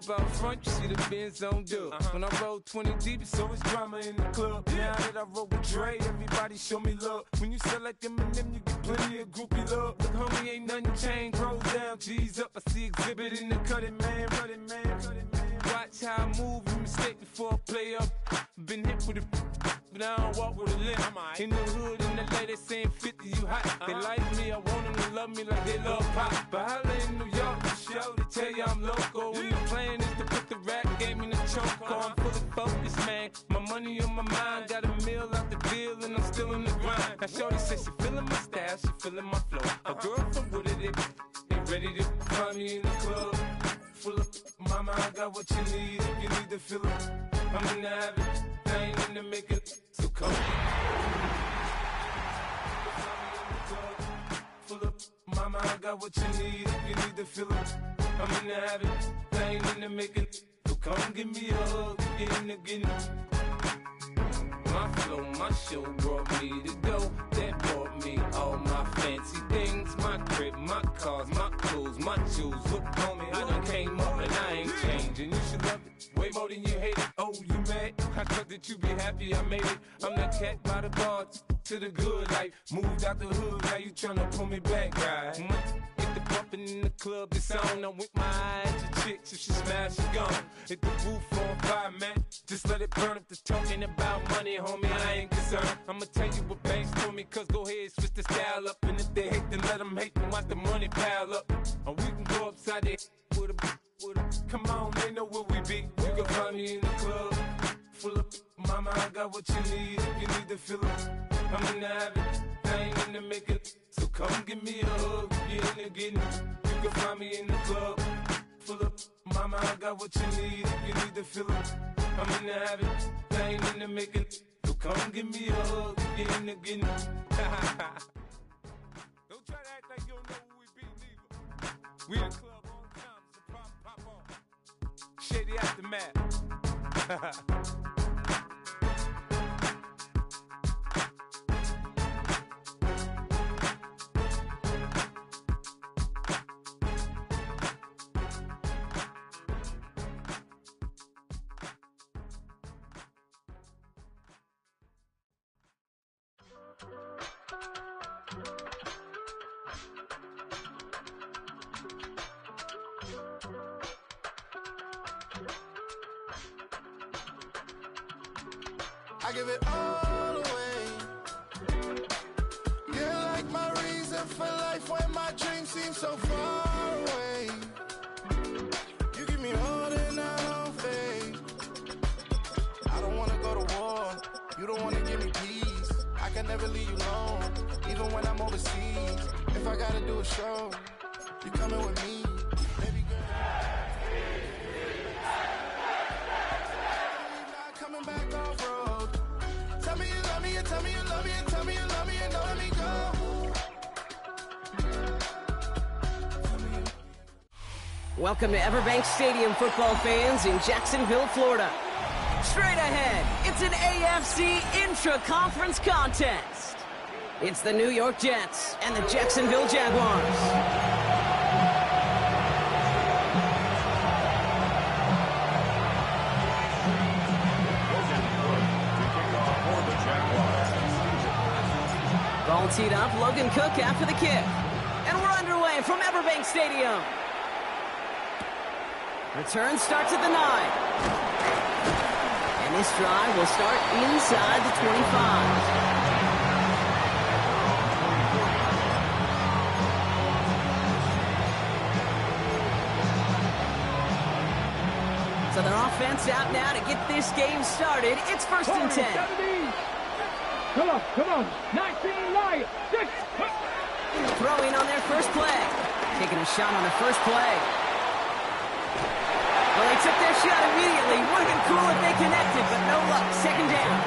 club out front, you see the Benz on dub. When I roll 20 deep, it's always drama in the club. Now that I roll with Dre, everybody show me love. When you sell like Eminem, you get plenty of groupie love. Look, homie, ain't nothing changed. Rolls down, G's up. I see exhibit in the cutting, man. Watch how I move, you mistake before I play up. Been hit with a but I don't walk with a limp. In the hood, in the LA, they saying 50, you hot. They like me, I want them to love me like they love pop. But holla in New York, the show, they tell you I'm local. And the plan is to put the rap game in the choke. I'm fully focused, man. My money on my mind, got a meal out the deal, and I'm still in the grind. Now shorty says she feeling my style, she feeling my flow. A girl from Wooded, they ready to find me in the club. Full of mama, I got what you need. If you need to fill it, I'm in the habit. I ain't in the making, so come. Full of mama, I got what you need. If you need to fill it, I'm in the habit. I ain't in the making, so come give me a hug. Get in the getting. My flow, my show brought me to go. That brought me all my fancy things. My crib, my cars, my clothes, my shoes. Look, homie, I done came up and I ain't changing. You should love it way more than you hate it. Oh, you mad? I thought that you be happy I made it. I'm that cat by the bar to the good life. Moved out the hood, now you tryna pull me back, right? Get the bumpin' in the club, it's on. I'm with my eyes to chicks, if she smash, she gone. Hit the roof on fire, man. Just let it burn if the talking about money, homie, I ain't concerned. I'ma tell you what banks told me, cause go ahead, switch the style up. And if they hate, then let them hate, then watch the money pile up. Or we can go upside there with a come on, they know where we be. You can find me in the club, full of mama, I got what you need. If you need to fill it, I'm in the habit, I ain't in the making. So come give me a hug, get in the getting. You can find me in the club, full of mama, I got what you need. If you need to fill it, I'm in the habit, I ain't in the making. So come give me a hug, get in the getting. Don't try to act like you don't know who we be, neither. We in the club all the time, so pop on. Shady Aftermath. I give it all away. You're like my reason for life when my dreams seem so far away. You give me all that I don't fade. I don't wanna go to war. You don't wanna give me peace. I can never leave you alone, even when I'm overseas. If I gotta do a show, you coming with me. Baby girl. Not coming back off road. Tell me you love me and tell me you love me and tell me you love me and don't let me go. Welcome to Everbank Stadium, football fans in Jacksonville, Florida. Straight ahead, it's an AFC intra-conference contest. It's the New York Jets and the Jacksonville Jaguars. Ball teed up, Logan Cook after the kick. And we're underway from Everbank Stadium. Return starts at the 9. And this drive will start inside the 25. So their offense out now to get this game started. It's 1st and 10. 17. Come on. 19, line. 6. Throwing on their first play. Taking a shot on the first play. Well, they took their shot immediately. Would have been cool if they connected, but no luck. 2nd down.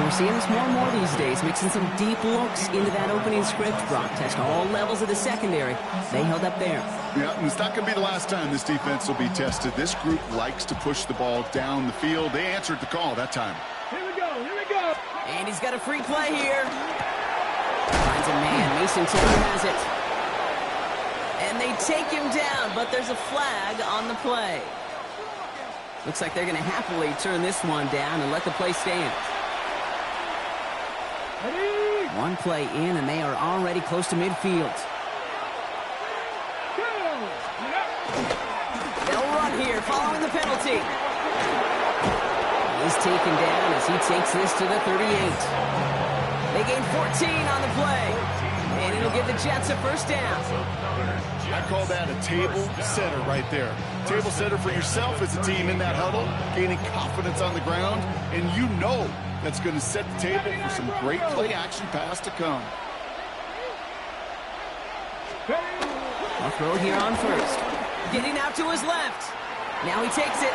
We're seeing this more and more these days, mixing some deep looks into that opening script. Brock test all levels of the secondary. They held up there. Yeah, and it's not going to be the last time this defense will be tested. This group likes to push the ball down the field. They answered the call that time. Here we go. And he's got a free play here. Finds a man. Mason Taylor has it. And they take him down, but there's a flag on the play. Looks like they're going to happily turn this one down and let the play stand. One play in, and they are already close to midfield. They'll run here following the penalty. He's taken down as he takes this to the 38. They gain 14 on the play, and it'll give the Jets a first down. I call that a table setter right there. Table setter for yourself as a team in that huddle, gaining confidence on the ground, and you know that's going to set the table for some great play-action pass to come. A throw here on first. Getting out to his left. Now he takes it.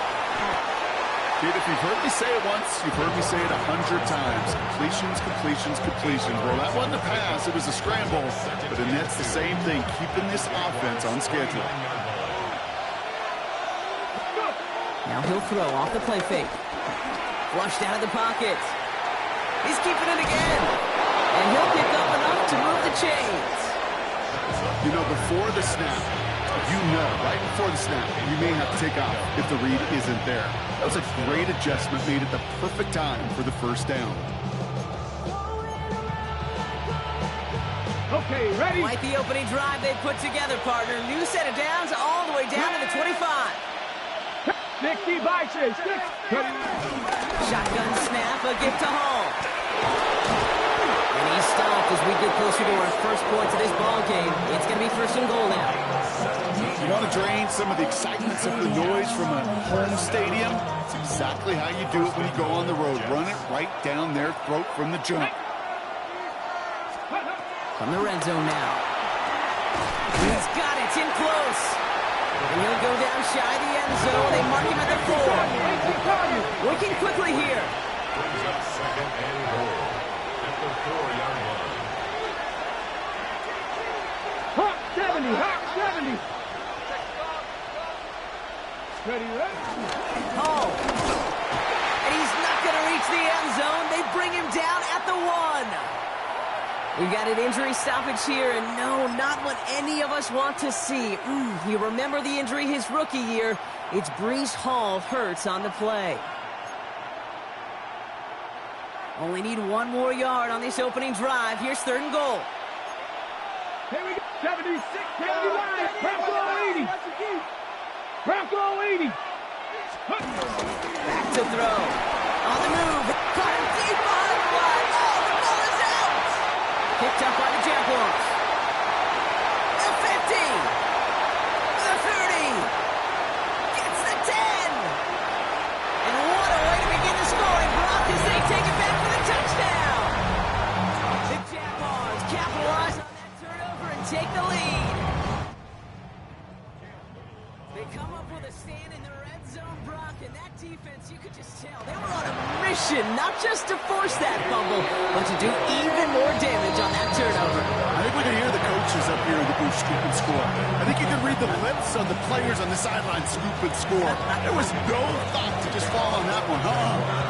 Kid, if you've heard me say it once, you've heard me say it 100 times. Completions, completions, completions. Well, that wasn't a pass. It was a scramble. But the net's the same thing, keeping this offense on schedule. Now he'll throw off the play fake. Flushed out of the pocket. He's keeping it again. And he'll pick up enough to move the chains. You know, before the snap, right before the snap, you may have to take off if the read isn't there. That was a great adjustment made at the perfect time for the first down. Okay, ready? Quite the opening drive they've put together, partner. New set of downs all the way down to the 25. 60 by 6. Shotgun snap, a gift to Hall. And he's stopped as we get closer to our first points of this ball game. It's going to be first and goal now. You want to drain some of the excitement, some of the noise from a home stadium? It's exactly how you do it when you go on the road. Run it right down their throat from the jump. From the red zone now. He's got it in close. And he'll go down shy of the end zone. They mark him at the 4. Working quickly here. Brings up second and goal at the 4-yard line. Hot 70, hot 70. Ready, ready? Hall. And he's not going to reach the end zone. They bring him down at the 1. We've got an injury stoppage here, and no, not what any of us want to see. You remember the injury his rookie year. It's Breece Hall hurts on the play. Only need one more yard on this opening drive. Here's third and goal. Here we go. 76, 79. Bronco 80. Bronco 80. Back to throw. On the move. Caught him deep on the line. Oh, the ball is out. Picked up by the Jaguars. The 50. The 30. Gets the 10. And what a way to begin the scoring block as they take it back for the touchdown. The Jaguars capitalize on that turnover and take the lead. They come up with a stand in the red zone, Brock, and that defense, you could just tell they were on a mission, not just to force that fumble, but to do even more damage on that turnover. I think we can hear the coaches up here in the booth scoop and score. I think you can read the lips on the players on the sideline scoop and score. There was no thought to just fall on that one.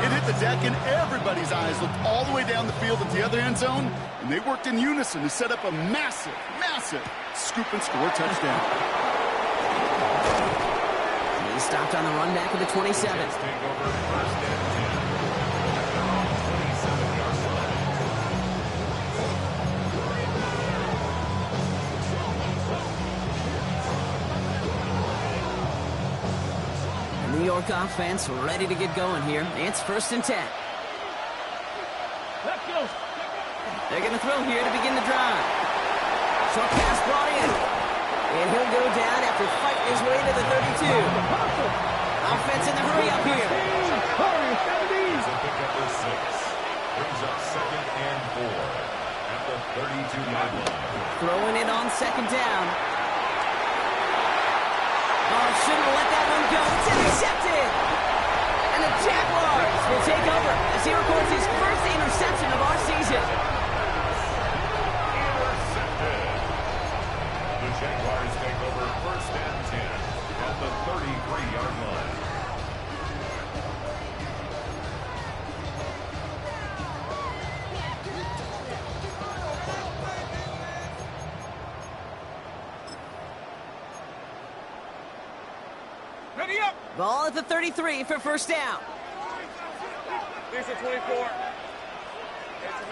It hit the deck, and everybody's eyes looked all the way down the field at the other end zone, and they worked in unison to set up a massive, massive scoop and score touchdown. He stopped on the run back of the 27. Take over first and 10. The New York offense ready to get going here. It's first and 10. Let's go. They're going to throw here to begin the drive. Short pass brought in. And he'll go down after fighting his way to the 32. Offense in the hurry up here. It's a pick up of 6. Brings up second and 4 at the 32-yard line. Throwing it on second down. Oh, shouldn't have let that one go. It's intercepted. And the Jaguars will take over as he records his first interception of our season. Intercepted. The Jaguars take over first and 10 at the 33-yard line. Ready up. Ball at the 33 for first down. Here's the 24.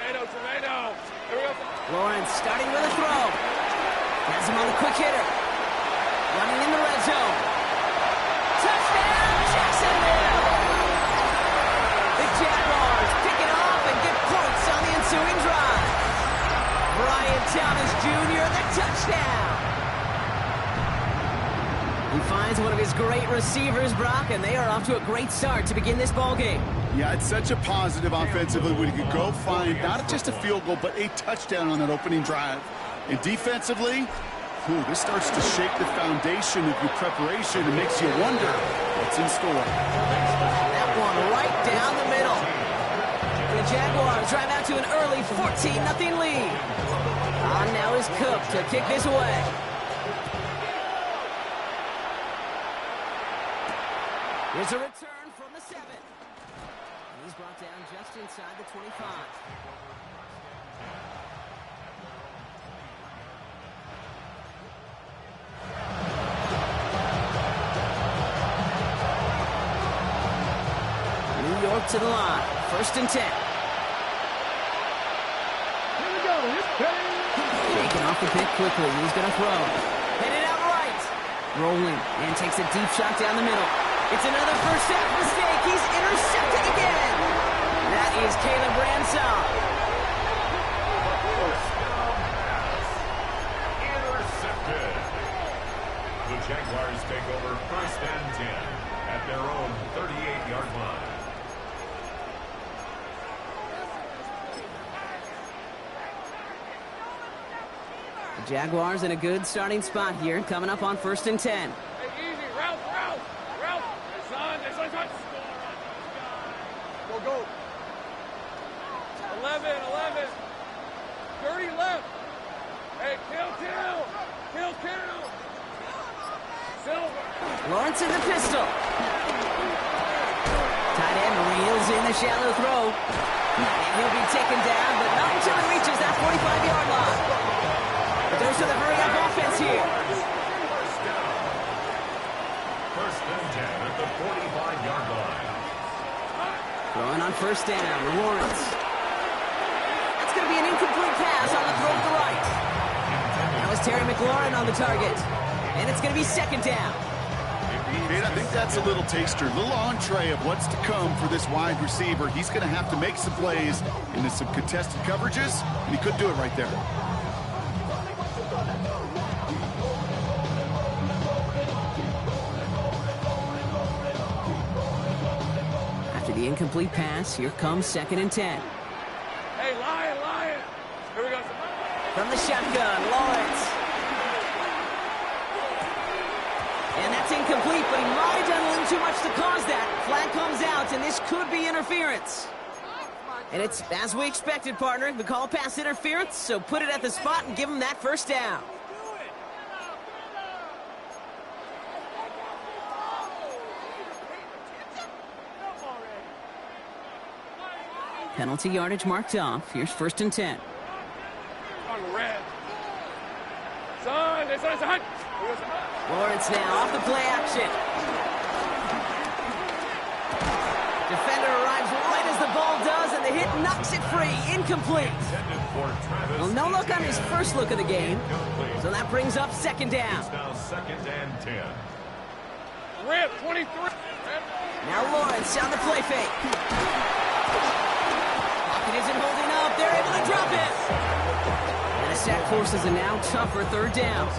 Hey, tomato. Here we go. Lawrence starting with a throw. Has him on the quick hitter. Running in the red zone. Touchdown, Jacksonville! The Jaguars pick it off and get points on the ensuing drive. Brian Thomas Jr., the touchdown. He finds one of his great receivers, Brock, and they are off to a great start to begin this ballgame. Yeah, it's such a positive offensively when you could go find not just a field goal, but a touchdown on that opening drive. And defensively, this starts to shake the foundation of your preparation and makes you wonder what's in store. That one right down the middle. The Jaguars drive out to an early 14-0 lead. On now is Cook to kick this away. Here's a return from the 7. He's brought down just inside the 25. New York to the line. 1st and 10. Here we go. Shaking off the pick quickly. He's going to throw. Headed out right. Rolling and takes a deep shot down the middle. It's another first half mistake. He's intercepted again. That is Caleb Ransom. Intercepted. The Jaguars take over 1st and 10 at their own 38-yard line. The Jaguars in a good starting spot here, coming up on 1st and 10. Hey, easy. Route. Hey, son. Go. 11. 30 left. Hey, kill. Silver. Lawrence in the pistol. Tight end reels in the shallow throw. And he'll be taken down, but not until he reaches that 45-yard line. But those are the hurry-up offense here. First and 10 at the 45-yard line. Throwing on 1st down, Lawrence. That's going to be an incomplete pass on the throw to the right. That was Terry McLaurin on the target. And it's going to be 2nd down. And I think that's a little taster, a little entree of what's to come for this wide receiver. He's going to have to make some plays into some contested coverages, and he could do it right there. After the incomplete pass, here comes 2nd and 10. Hey, Lion. Here we go. From the shotgun, Lawrence. And that's incomplete, but he might have done a little too much to cause that. Flag comes out, and this could be interference. And it's as we expected, partner. We call pass interference, so put it at the spot and give him that 1st down. Penalty yardage marked off. Here's 1st and 10. On red. Son. Lawrence now off the play action. Defender arrives right as the ball does, and the hit knocks it free. Incomplete. Well, no look on his first look of the game, so that brings up 2nd down. It's now 2nd and 10. Rip, 23. Now Lawrence on the play fake. Pocket isn't holding up. They're able to drop it. And a sack forces a now tougher 3rd down.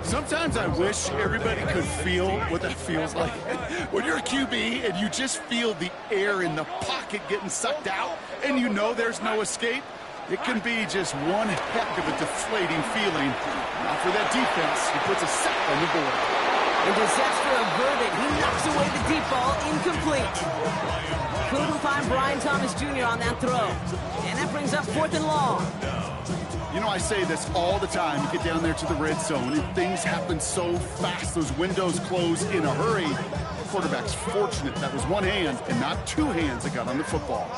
Sometimes I wish everybody could feel what that feels like. When you're a QB and you just feel the air in the pocket getting sucked out and you know there's no escape, it can be just one heck of a deflating feeling. Now for that defense, he puts a sack on the board. And disaster averted. He knocks away the deep ball, incomplete. Couldn't find Brian Thomas Jr. on that throw. And that brings up 4th and long. You know, I say this all the time. You get down there to the red zone, and things happen so fast. Those windows close in a hurry. The quarterback's fortunate that was one hand and not two hands that got on the football.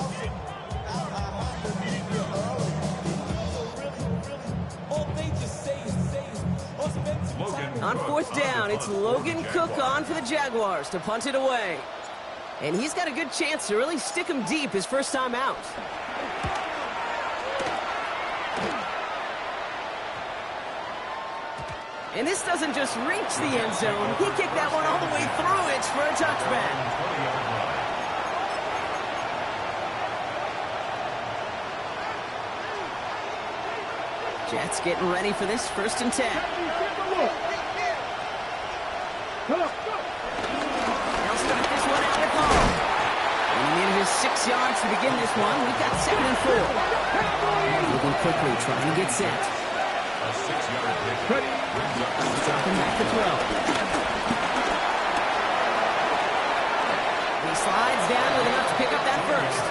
On fourth down, it's Logan Cook on for the Jaguars to punt it away. And he's got a good chance to really stick him deep his first time out. And this doesn't just reach the end zone. He kicked that one all the way through it for a touchback. Jets getting ready for this 1st and 10. They'll start this one out with Hall. And in his 6 yards to begin this one. We've got 2nd and 4. Moving quickly, trying to get set. A 6-yard pick. Dropping back to throw. He slides down with enough to pick up that first.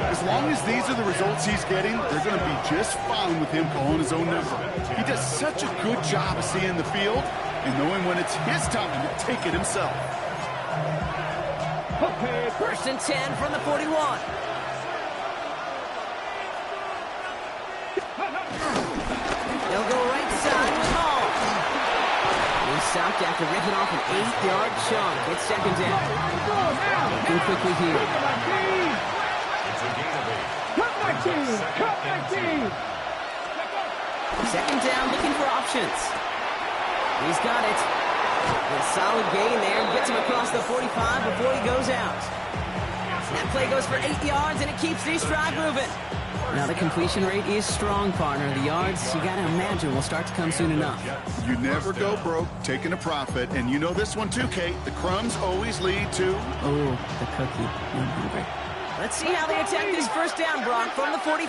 As long as these are the results he's getting, they're going to be just fine with him calling his own number. He does such a good job of seeing the field and knowing when it's his time to take it himself. Okay, 1st and 10 from the 41. They'll go right side with Hall. He's stopped after ripping off an 8-yard chunk. It's 2nd down. Looking quickly here. It's a gain of 8. Cut my team! Cut my team! 2nd down, looking for options. He's got it. A solid gain there. Gets him across the 45 before he goes out. That play goes for 8 yards, and it keeps this drive moving. Now the completion rate is strong, partner. The yards, you got to imagine, will start to come soon enough. You never go broke taking a profit, and you know this one too, Kate. The crumbs always lead to... Oh, the cookie. I'm hungry. Let's see how they attack this 1st down, Brock, from the 43.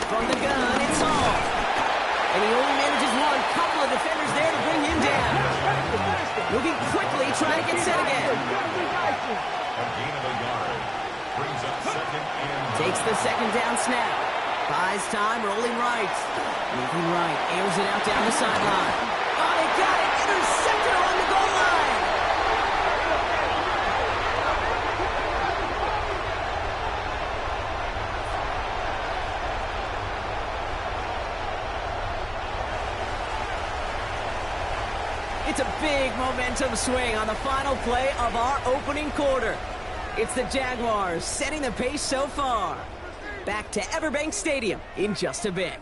From the gun, it's Hall. And he only manages one. Couple of defenders there to bring him down. Moving quickly, trying to get set again. A gain of a yard. Brings up 2nd and... Takes the 2nd down snap. Buys time, rolling right. Moving right, airs it out down the sideline. Oh, they got it! Intercepted along the goal line! It's a big momentum swing on the final play of our opening quarter. It's the Jaguars setting the pace so far. Back to Everbank Stadium in just a bit.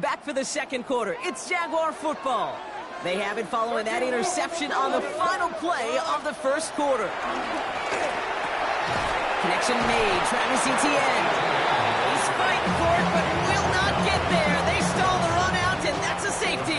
Back for the 2nd quarter. It's Jaguar football. They have it following that interception on the final play of the 1st quarter. Connection made. Travis Etienne. He's fighting for it, but will not get there. They stall the run out, and that's a safety.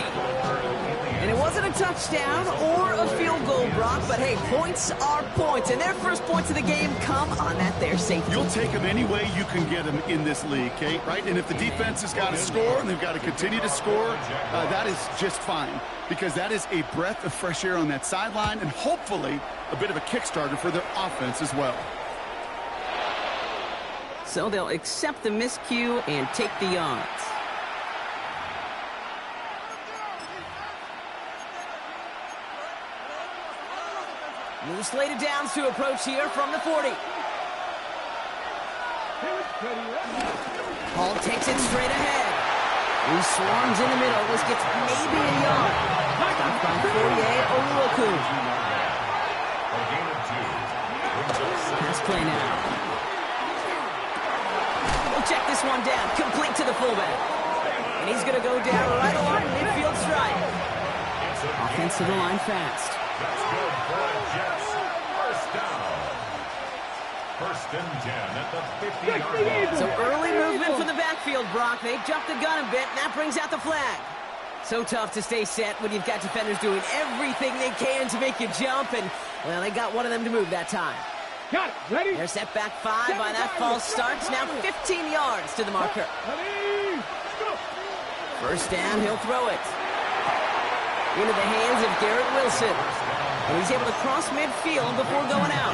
And it wasn't a touchdown or a field goal, Brock, but hey, points are points, and their first points of the game come on that there safety. You'll take them any way you can get them in this league, Kate, right? And if the defense has got to score and they've got to continue to score, that is just fine, because that is a breath of fresh air on that sideline and hopefully a bit of a kickstarter for their offense as well. So they'll accept the miscue and take the yards. New slated downs to approach here from the 40. Hall takes it straight ahead. He swarms in the middle. This gets maybe a yard. Stopped by Fourier Oluoku. A gain of 2. Pass play now. We'll check this one down. Complete to the fullback. And he's going to go down right along the midfield stripe. Offense to the line fast. That's good for the Jets. 1st down. 1st and 10 at the 50-yard line. So early movement from the backfield, Brock. They jumped the gun a bit, and that brings out the flag. So tough to stay set when you've got defenders doing everything they can to make you jump, and, well, they got one of them to move that time. Got it. Ready? They're set back 5 by that false start. Now 15 yards to the marker. Ready? Go. 1st down, he'll throw it. Into the hands of Garrett Wilson. And he's able to cross midfield before going out.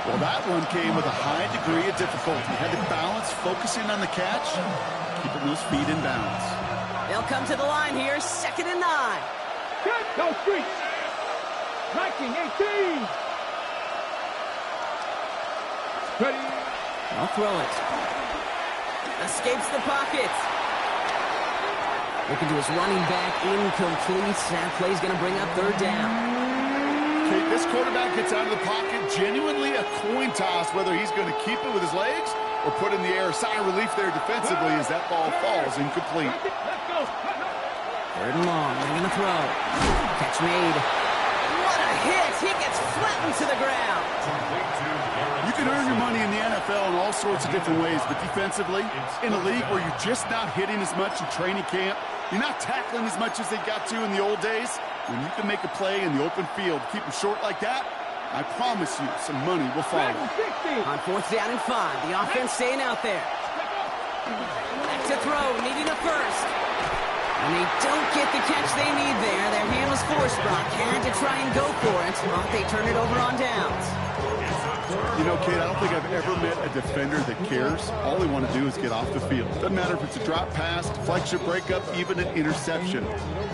Well, that one came with a high degree of difficulty. Had to balance, focusing on the catch, keeping those feet in bounds. They'll come to the line here, 2nd and 9. Go streets. 19, 18. Ready. I'll throw it. Escapes the pocket. Looking to his running back, incomplete. That play's going to bring up 3rd down. Okay, this quarterback gets out of the pocket, genuinely a coin toss, whether he's going to keep it with his legs or put in the air. Sigh of relief there defensively as that ball falls incomplete. Let's go. 3rd and long, they're going to throw. Catch made. What a hit! He gets flattened to the ground. You can earn your money in the NFL in all sorts of different ways, but defensively, in a league where you're just not hitting as much in training camp, you're not tackling as much as they got to in the old days, when you can make a play in the open field, keep it short like that, I promise you some money will follow. On 4th down and 5, the offense staying out there. Back to throw, needing a first. And they don't get the catch they need there. Their hand was forced, Brock. Had to try and go for it, but they turn it over on downs. You know, Kate, I don't think I've ever met a defender that cares. All they want to do is get off the field. Doesn't matter if it's a drop pass, deflection, breakup, even an interception.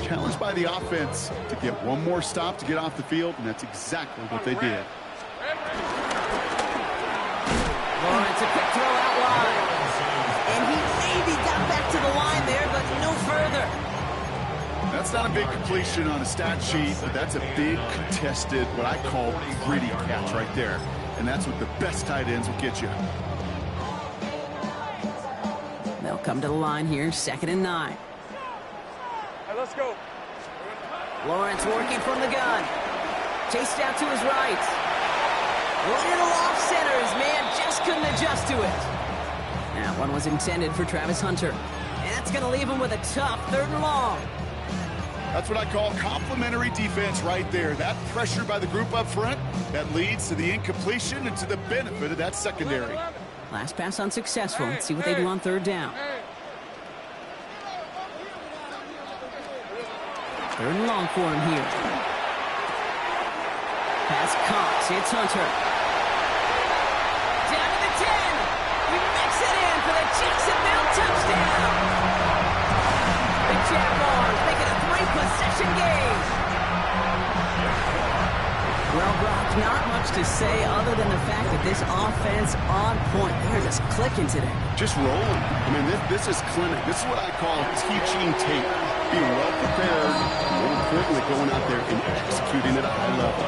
Challenged by the offense to get one more stop to get off the field, and that's exactly what they did. Lawrence, a quick throw out wide. And he maybe got back to the line there, but no further. That's not a big completion on a stat sheet, but that's a big contested, what I call gritty catch right there. And that's what the best tight ends will get you. They'll come to the line here, 2nd and 9. All right, let's go. Lawrence working from the gun. Chased out to his right. Little off center. His man just couldn't adjust to it. That one was intended for Travis Hunter. And that's going to leave him with a tough 3rd and long. That's what I call complimentary defense right there. That pressure by the group up front, that leads to the incompletion and to the benefit of that secondary. Last pass unsuccessful. Let's see what they do on 3rd down. 3rd and long for him here. Pass caught. It's Hunter. Down to the 10. He makes it in for the Jacksonville touchdown. The Jaguars make it a 3-possession game. Well, Brock, not much to say other than the fact that this offense on point. They're just clicking today. Just rolling. I mean, this is clinic. This is what I call teaching tape. Being well prepared, more importantly, going out there and executing at a high level.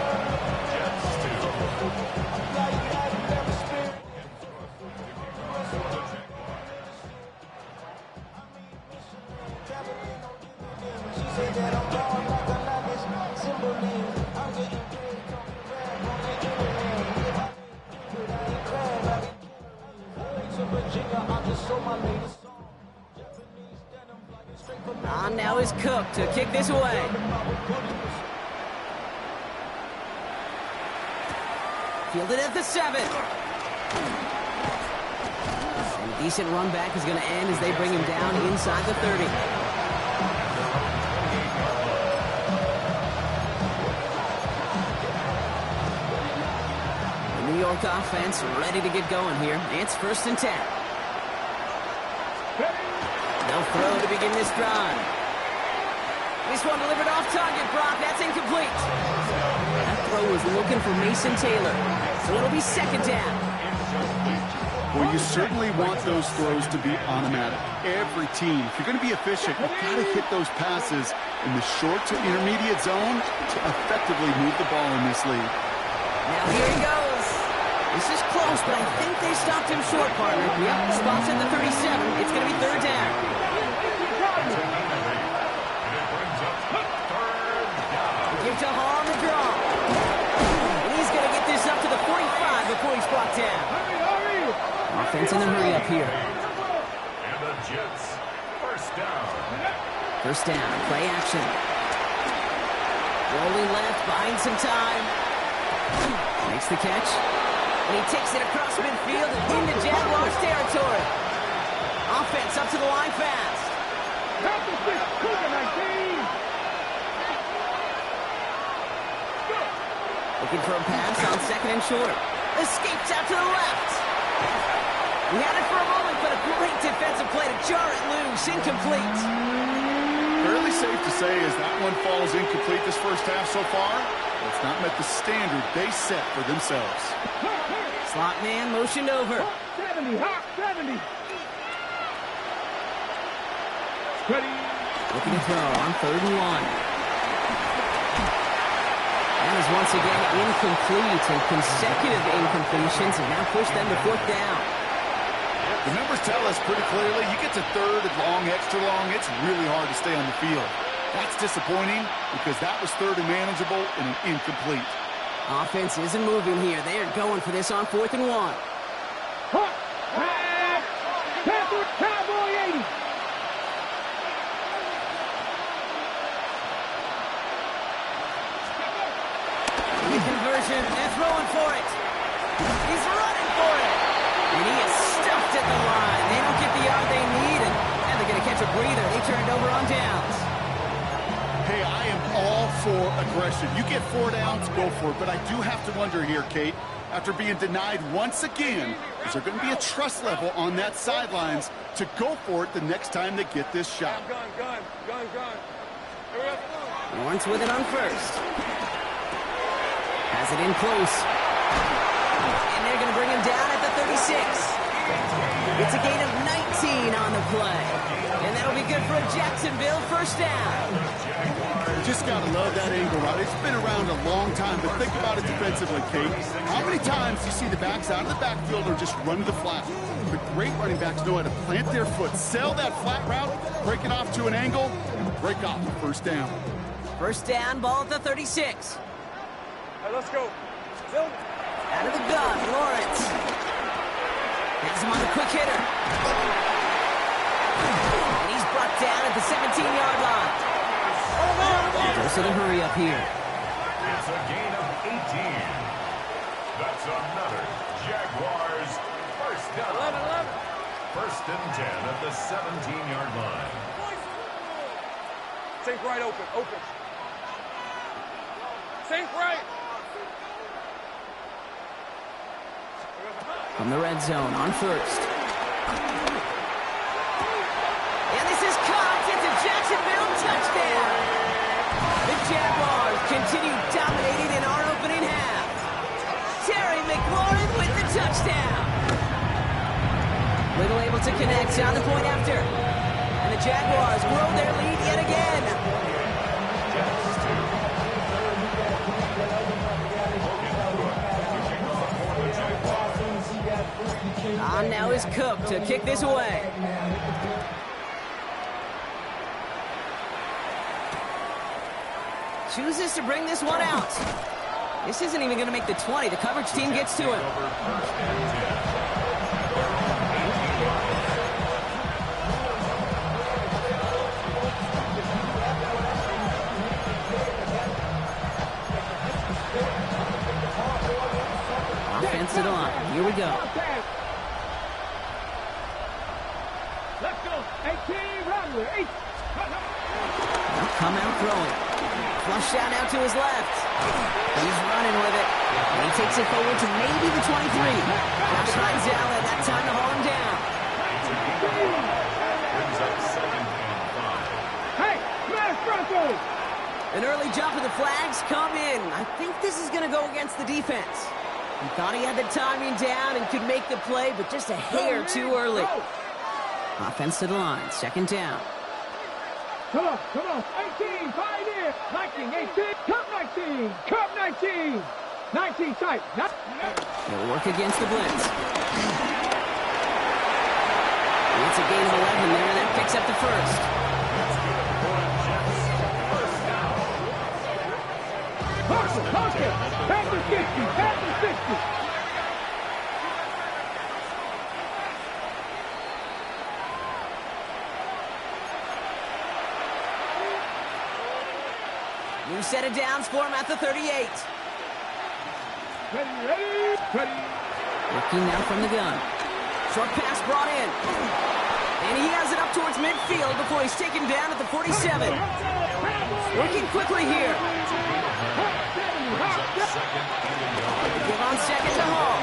On now is Cook to kick this away. Fielded at the 7. And a decent run back is going to end as they bring him down inside the 30. The New York offense ready to get going here. It's 1st and 10. They'll throw to begin this drive. This one delivered off target, Brock. That's incomplete. That throw was looking for Mason Taylor. So it'll be 2nd down. Well, you certainly want those throws to be automatic. Every team, if you're going to be efficient, you've got to hit those passes in the short to intermediate zone to effectively move the ball in this league. Now here he goes. This is close, but I think they stopped him short, partner. Yep, spots at the 37. It's going to be 3rd down. Give to Hall on the draw. And he's going to get this up to the 45 before he's brought down. Offense in the hurry up here. And the Jets, 1st down. 1st down, play action. Rolling left, buying some time. Makes the catch. And he takes it across midfield and into Jaguars territory. Offense up to the line fast. Looking for a pass on 2nd and short. Escapes out to the left. He had it for a moment, but a great defensive play to jar it loose. Incomplete. Fairly safe to say as that one falls incomplete this first half so far, it's not met the standard they set for themselves. Slot man motioned over. 70, hot 70. Ready. Looking to throw on 3rd and 1. That is once again incomplete, and consecutive incompletions have now pushed them to 4th down. The numbers tell us pretty clearly, you get to 3rd and long, extra long, it's really hard to stay on the field. That's disappointing because that was 3rd and manageable and an incomplete. Offense isn't moving here. They are going for this on 4th and 1. Hot. Panther Cowboy 80. The conversion, they're throwing for it. He's running for it. And he is stuffed at the line. They don't get the yard they need, and they're going to catch a breather. They turn it over on downs. Hey, I am all for aggression. You get 4 downs, go for it. But I do have to wonder here, Kate, after being denied once again, is there going to be a trust level on that sidelines to go for it the next time they get this shot? Gun. Lawrence with it on 1st. Has it in close. And they're going to bring him down at the 36. It's a gain of 19 on the play. And that'll be good for a Jacksonville 1st down. Just got to love that angle, right? It's been around a long time, but think about it defensively, Kate. How many times do you see the backs out of the backfield or just run to the flat? The great running backs know how to plant their foot, sell that flat route, break it off to an angle, and break off the 1st down. 1st down, ball at the 36. Let's go. Out of the gun, Lawrence. Has him on the quick hitter. And he's brought down at the 17-yard line. Dose of the hurry up here. It's a gain of 18. That's another Jaguars 1st down. 1st and 10 at the 17-yard line. Sink right open. Sink right. From the red zone on 1st. And this is caught. It's a Jacksonville touchdown. The Jaguars continue dominating in our opening half. Terry McLaurin with the touchdown. Little able to connect on the point after. And the Jaguars grow their lead yet again. On now is Cook to kick this away. Chooses to bring this one out. This isn't even going to make the 20. The coverage team gets to him. Offensive line. Here we go. Let's go. 18, Rodway. 8. They'll come out throwing. Flush out now to his left. He's running with it. And he takes it forward to maybe the 23. Josh Hines out at that time to haul him down. Brings up 2nd and 5. Hey, smash Broncos. An early jump of the flags come in. I think this is going to go against the defense. He thought he had the timing down and could make the play, but just a hair too early. Offense to the line. 2nd down. Come on. 18, pioneer. 19, 18. Cup 19. Cup 19. 19 tight. He'll work against the blitz. It's a gain of 11 there. That picks up the 1st. Parker. Panther 60. Panther 60. New set of downs for him at the 38. Ready. Looking now from the gun. Short pass brought in. And he has it up towards midfield before he's taken down at the 47. Working quickly here. Give on second to Hall.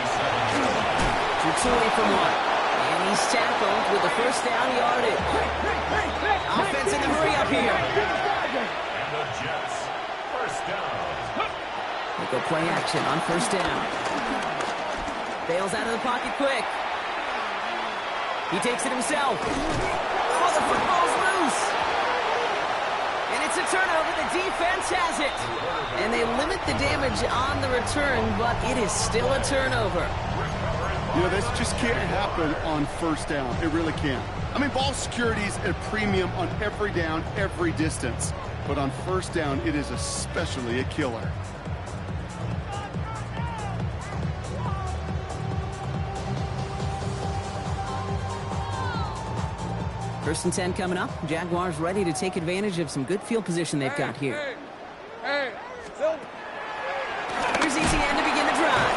Shoots away from one. And he's tackled with the first down yardage. Offense in the hurry up here. And the Jets, first down. They go play action on first down. Bails out of the pocket quick. He takes it himself. Oh, the football's loose. And it's a turnover. The defense has it. And they limit the damage on the return, but it is still a turnover. You know, this just can't happen on first down. It really can't. I mean, ball security's a premium on every down, every distance. But on first down, it is especially a killer. First and 10 coming up. Jaguars ready to take advantage of some good field position they've got here. Here's ETN to begin the drive.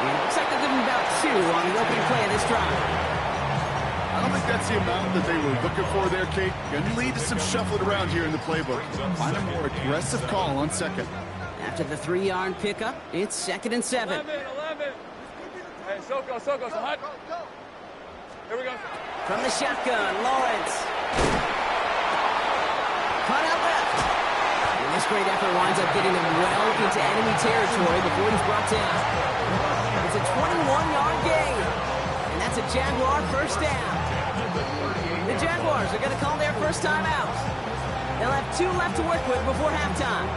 And it looks like they'll give him about 2 on the opening play of this drive. I don't think that's the amount that they were looking for there, Kate. Going to lead to some shuffling around here in the playbook. Find a more aggressive call on second. After the 3-yard pickup, it's 2nd and 7. 11. Hey, Soko, so hot. Here we go. From the shotgun, Lawrence. Cut out left. And this great effort winds up getting him well into enemy territory before he's brought down. It's a 21-yard gain. And that's a Jaguar first down. The Jaguars are going to call their first time out. They'll have 2 left to work with before halftime.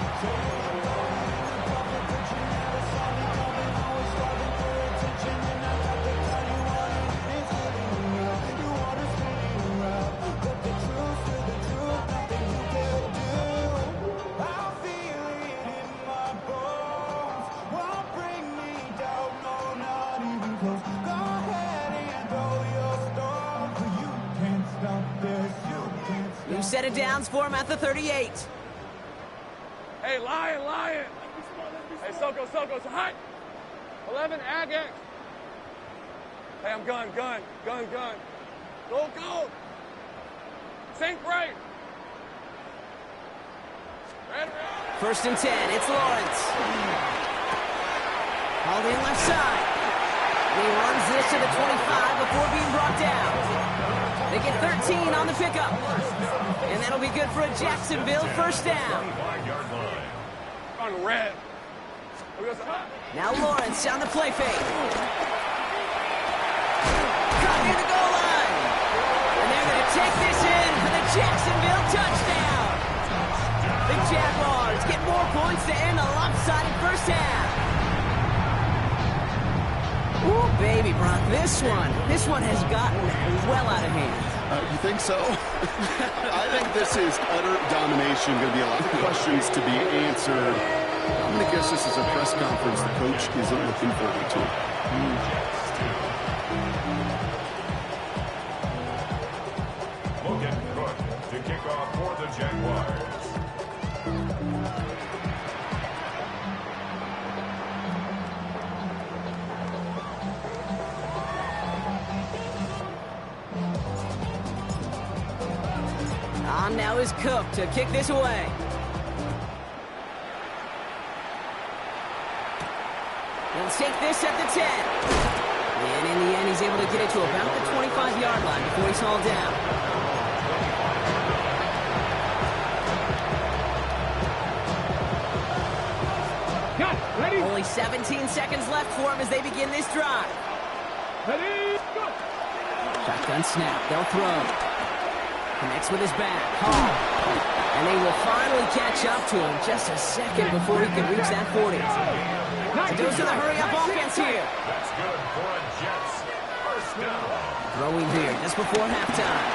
New set of downs for him at the 38. Hey, Lion. Hey, Soko, so hot. 11, Agak. Hey, I'm gun. Go. Sink right. Ready. First and 10, it's Lawrence. Hauled in left side. And he runs this to the 25 before being brought down. They get 13 on the pickup. And that'll be good for a Jacksonville first down. On red. Now Lawrence on the play fake. Caught near the goal line. And they're going to take this in for the Jacksonville touchdown. The Jaguars get more points to end a lopsided first half. Ooh, baby, Brock, this one has gotten well out of hand. You think so? I think this is utter domination. Going to be a lot of questions to be answered. I'm going to guess this is a press conference the coach isn't looking forward to. Logan Cook to kick off for the Jaguars. On now is Cook to kick this away. He'll take this at the 10. And in the end, he's able to get it to about the 25-yard line before he's hauled down. Got ready. Only 17 seconds left for him as they begin this drive. Ready, go. Shotgun snap. They'll throw. Connects with his back. Hall. And they will finally catch up to him just a second before he can reach that 40. He goes to the hurry-up offense here. That's good for a Jets first down. Throwing here just before halftime.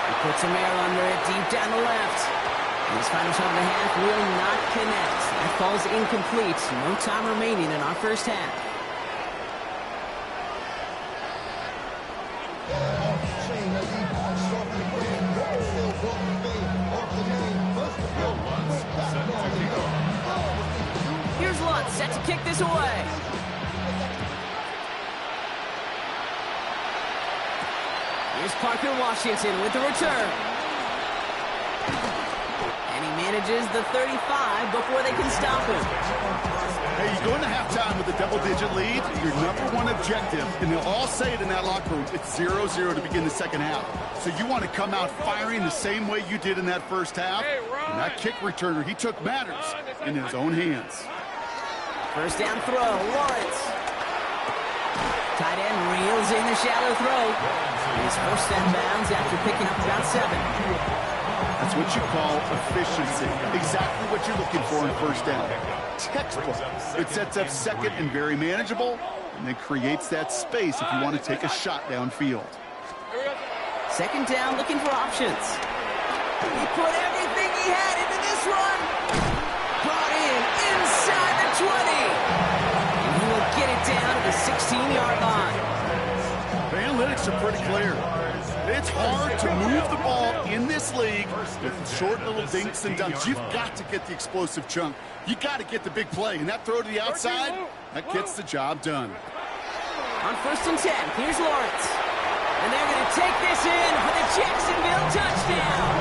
He puts some air under it deep down the left. And his final shot of the half will not connect. That falls incomplete. No time remaining in our first half. Here's Lutz set to kick this away. Here's Parker Washington with the return. And he manages the 35 before they can stop him. Hey, you go into halftime with a double-digit lead, your #1 objective, and they'll all say it in that locker room, it's 0-0 to begin the second half. So you want to come out firing the same way you did in that first half. And that kick returner, he took matters in his own hands. First down throw, Lawrence. Tight end reels in the shallow throw. He's first down bounds after picking up about 7. That's what you call efficiency. Exactly what you're looking for in first down. Textbook. It sets up second and very manageable, and then creates that space if you want to take a shot downfield. Second down, looking for options. He put everything he had into this one. Brought in inside the 20. And he will get it down to the 16-yard line. The analytics are pretty clear. It's hard to move the ball in this league with short little dinks and dunks. You've got to get the explosive chunk. You got to get the big play. And that throw to the outside, that gets the job done. On first and 10, here's Lawrence. And they're going to take this in for the Jacksonville touchdown.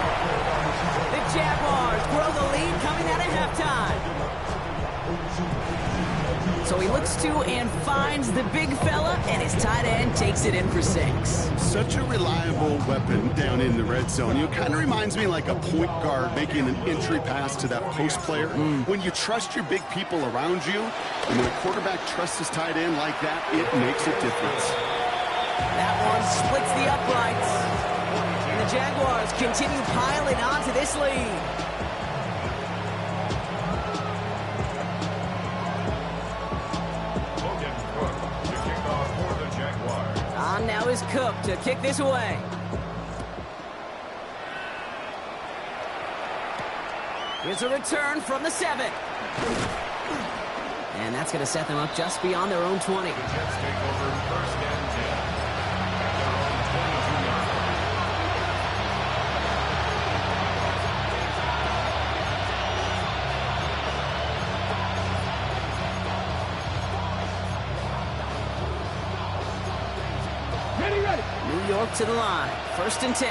The Jaguars grow the lead coming out of halftime. So he looks to and finds the big fella, and his tight end takes it in for 6. Such a reliable weapon down in the red zone. You know, kind of reminds me like a point guard making an entry pass to that post player. When you trust your big people around you, and when a quarterback trusts his tight end like that, it makes a difference. That one splits the uprights. And the Jaguars continue piling on to this lead. On now is Cook to kick this away. Here's a return from the 7. And that's going to set them up just beyond their own 20. New York to the line. First and 10.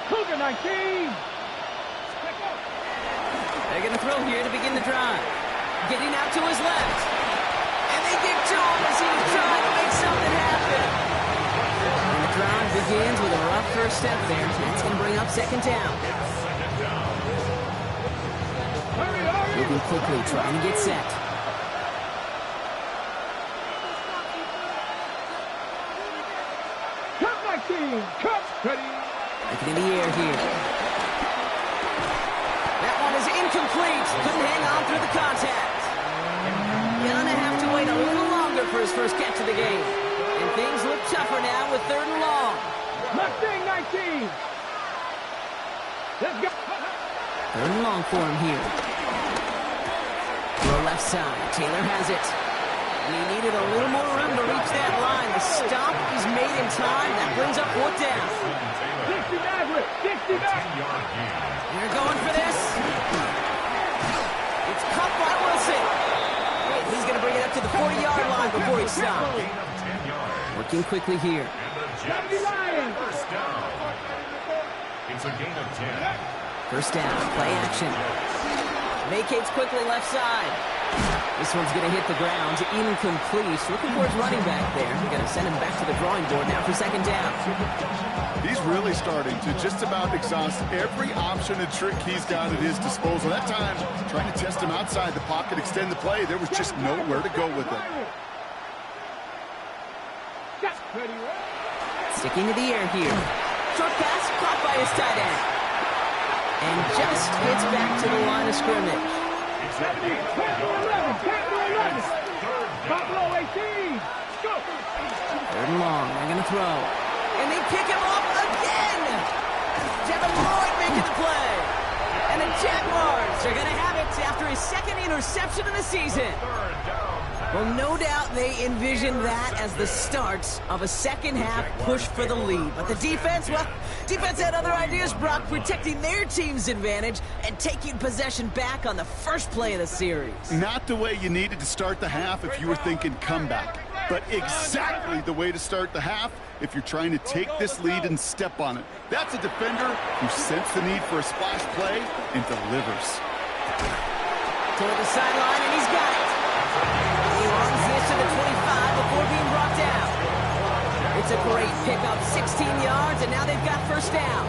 Cougar 19. They're going to throw here to begin the drive. Getting out to his left. And they get to him as he's trying to make something happen. And the drive begins with a rough first step there. That's going to bring up second down. Moving quickly, trying to get set. Cup ready. Looking in the air here. That one is incomplete. Couldn't hang on through the contact. Gonna have to wait a little longer for his first catch of the game. And things look tougher now with 3rd and long. Mustang 19. Let's go. 3rd and long for him here. Throw left side. Taylor has it. And he needed a little more room to reach that line. The stop is made in time. That brings up 4th down. 60 back. They're going for this. It's caught by Wilson. He's going to bring it up to the 40-yard line before he stops. Working quickly here. First down. It's a gain of 10. First down. Play action. Vacates quickly left side. This one's going to hit the ground. Incomplete. Looking for his running back there. We're going to send him back to the drawing board now for second down. He's really starting to just about exhaust every option and trick he's got at his disposal. That time, trying to test him outside the pocket, extend the play, there was just nowhere to go with it. Sticking to the air here. Short pass caught by his tight end. And just gets back to the line of scrimmage. 11. Buffalo 18. Go. 3rd and long. They're going to throw. And they pick him up again. Devin Lloyd making the play. And the Jaguars are going to have it after his 2nd interception of the season. Well, no doubt they envisioned that as the start of a second half push for the lead. But the defense, well, defense had other ideas, Brock, protecting their team's advantage and taking possession back on the first play of the series. Not the way you needed to start the half if you were thinking comeback. but exactly the way to start the half if you're trying to take this lead and step on it. That's a defender who sensed the need for a splash play and delivers. Toward the sideline, and he's got it. He runs this to the 25 before being brought down. It's a great pickup, 16 yards, and now they've got first down.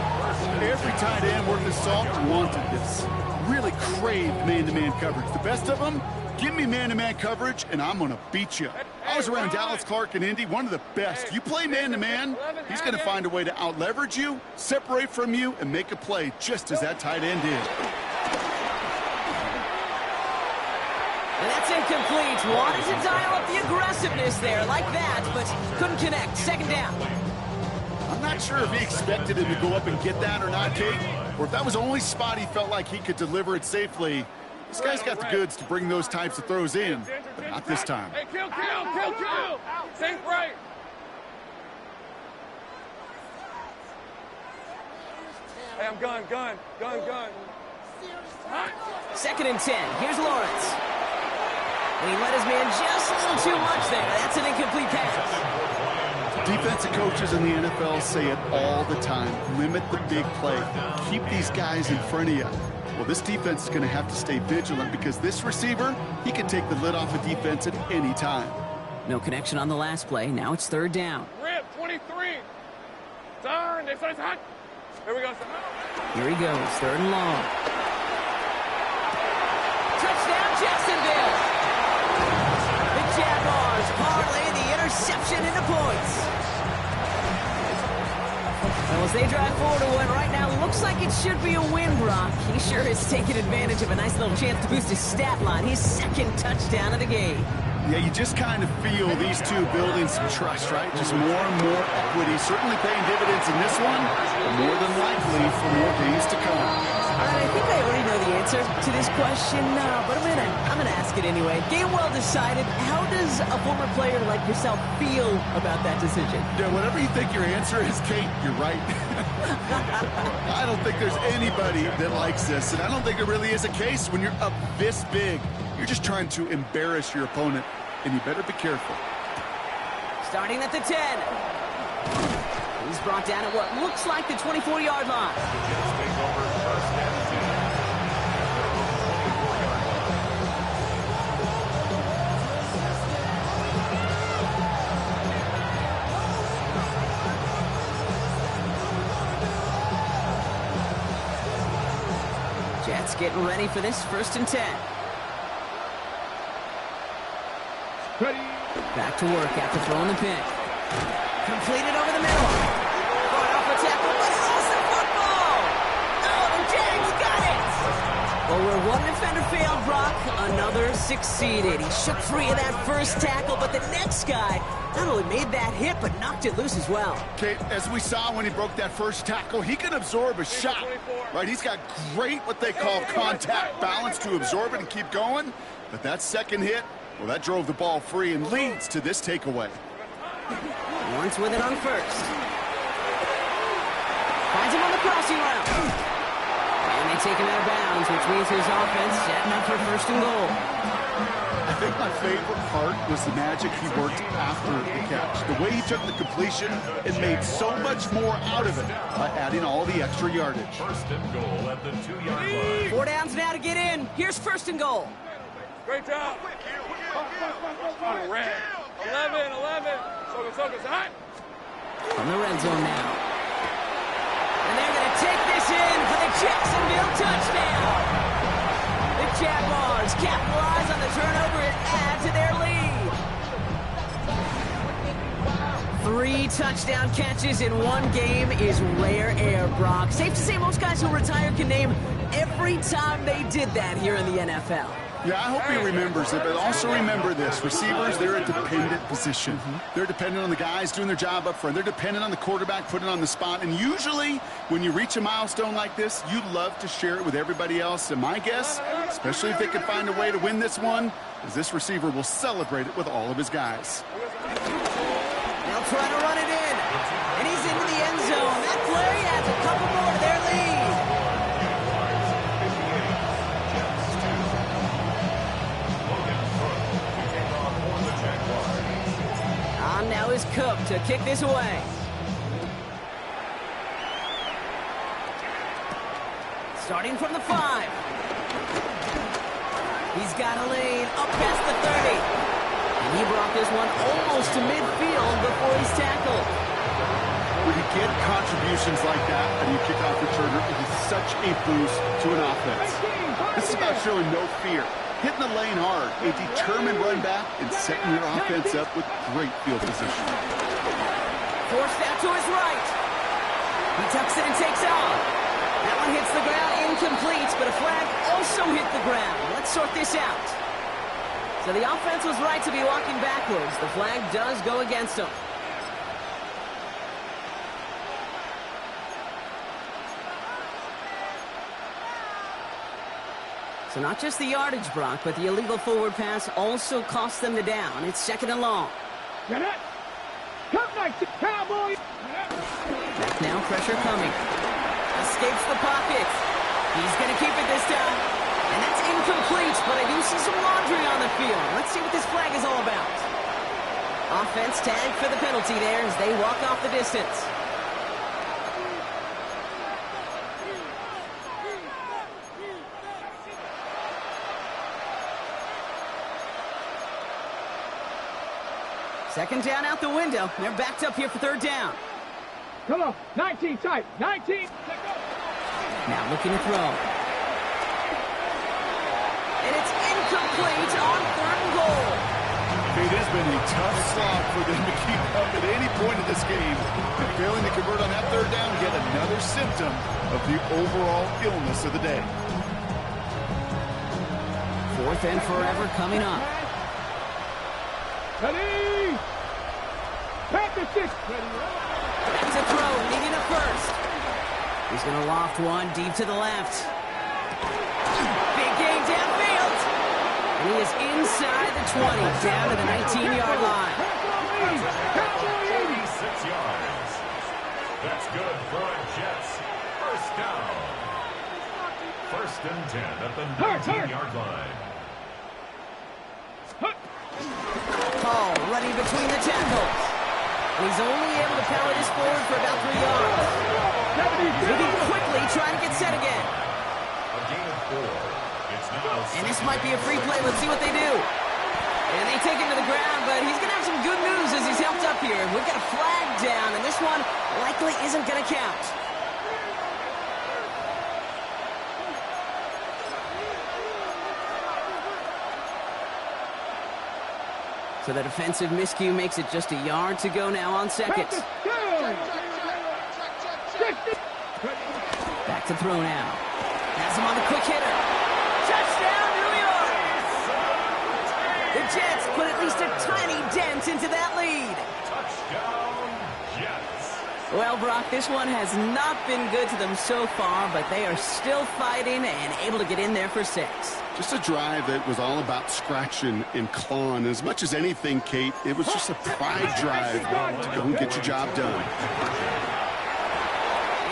Every tight end worth his salt wanted this. Really craved man-to-man coverage. The best of them, give me man-to-man coverage, and I'm going to beat you. I was around Dallas, Clark, and Indy, one of the best. You play man-to-man, he's going to find a way to out-leverage you, separate from you, and make a play just as that tight end did. And that's incomplete. Wanted to dial up the aggressiveness there like that, but couldn't connect. Second down. I'm not sure if he expected him to go up and get that or not, Kate, or if that was the only spot he felt like he could deliver it safely. This guy's got the goods to bring those types of throws in, but not this time. Hey, kill! Safe right. Hey, I'm gun. Second and 10. Here's Lawrence. And he let his man just a little too much there. That's an incomplete pass. Defensive coaches in the NFL say it all the time. Limit the big play. Keep these guys in front of you. Well, this defense is going to have to stay vigilant because this receiver, he can take the lid off a defense at any time. No connection on the last play. Now it's third down. Rip, 23. Turn. They say it's hot. Here we go. Here he goes. Third and long. Touchdown, Jacksonville. The Jaguars parlay the interception into points. Well, as they drive forward to what right now looks like it should be a win, Brock. He sure is taking advantage of a nice little chance to boost his stat line. His second touchdown of the game. Yeah, you just kind of feel these two building some trust, right? Just more and more equity. Certainly paying dividends in this one, but more than likely for more games to come. All right, I think I already know the answer to this question, but I'm gonna ask it anyway. Game well decided. How does a former player like yourself feel about that decision? Yeah, whatever you think your answer is, Kate, you're right. I don't think there's anybody that likes this, and I don't think there really is a case when you're up this big. You're just trying to embarrass your opponent, and you better be careful. Starting at the 10. He's brought down at what looks like the 24-yard line. Jets getting ready for this first and 10. Ready. Back to work after throwing the pick. Completed over the middle. Going off a tackle, but he lost the football. Oh, the Jags got it. Well, where one defender failed, Brock, another succeeded. He shook free of that first tackle, but the next guy not only made that hit, but knocked it loose as well. Kate, as we saw when he broke that first tackle, he can absorb a shot, right? He's got great, what they call contact balance to absorb it and keep going. But that second hit, well, that drove the ball free and leads to this takeaway. Lawrence with it on first. Finds him on the crossing route. And they take him out of bounds, which means his offense setting up for first and goal. I think my favorite part was the magic he worked after the catch. The way he took the completion and made so much more out of it by adding all the extra yardage. First and goal at the 2-yard line. 4 downs now to get in. Here's first and goal. Great job. On red. 11. Focus. Hot. From the red zone now. And they're going to take this in for the Jacksonville touchdown. The Jaguars capitalize on the turnover and add to their lead. 3 touchdown catches in one game is rare air, Brock. Safe to say most guys who retire can name every time they did that here in the NFL. Yeah, I hope he remembers it, but also remember this. Receivers, they're a dependent position. They're dependent on the guys doing their job up front. They're dependent on the quarterback putting it on the spot. And usually, when you reach a milestone like this, you love to share it with everybody else. And my guess, especially if they can find a way to win this one, is this receiver will celebrate it with all of his guys. They'll try to run it in. And he's into the end zone. That play adds a couple more to their lead. is Cook to kick this away. Starting from the 5. He's got a lane up past the 30. And he brought this one almost to midfield before he's tackled. When you get contributions like that and you kick off returner, it is such a boost to an offense. This is about showing no fear, hitting the lane hard, a determined run back, and setting your offense up with great field position. Forced out to his right. He tucks it and takes off. That one hits the ground, incomplete, but a flag also hit the ground. Let's sort this out. So the offense was right to be walking backwards. The flag does go against them. So not just the yardage, Brock, but the illegal forward pass also cost them the down. It's 2nd and long. Get it. Come back to Cowboys. Back now, pressure coming. Escapes the pocket. He's going to keep it this time. And that's incomplete, but I do see some laundry on the field. Let's see what this flag is all about. Offense tagged for the penalty there as they walk off the distance. Second down out the window. They're backed up here for 3rd down. Come on. 19 tight. 19. Now looking to throw. And it's incomplete on 3rd and goal. It has been a tough slog for them to keep up at any point in this game. And failing to convert on that 3rd down, yet another symptom of the overall illness of the day. 4th and forever coming up. Ready. Pack the 6. Back to throw, needing a first. He's going to loft one deep to the left. Big gain downfield. And he is inside the 20, down to the 19-yard line. 36 yards. That's good for a Jets. 1st down. 1st and 10 at the 19-yard line. Paul running between the tackles. He's only able to power this forward for about 3 yards. Moving quickly, trying to get set again. A gain of 4. It's now And this might be a free play. Let's see what they do. And they take him to the ground, but he's going to have some good news as he's helped up here. We've got a flag down, and this one likely isn't going to count. So the defensive miscue makes it just a yard to go now on 2nd. Back to throw now. Has him on the quick hitter. Touchdown, New York! The Jets put at least a tiny dent into that lead. touchdown, Jets. Well, Brock, this one has not been good to them so far, but they are still fighting and able to get in there for 6. Just a drive that was all about scratching and clawing. As much as anything, Kate, it was just a pride drive to go and get your job done.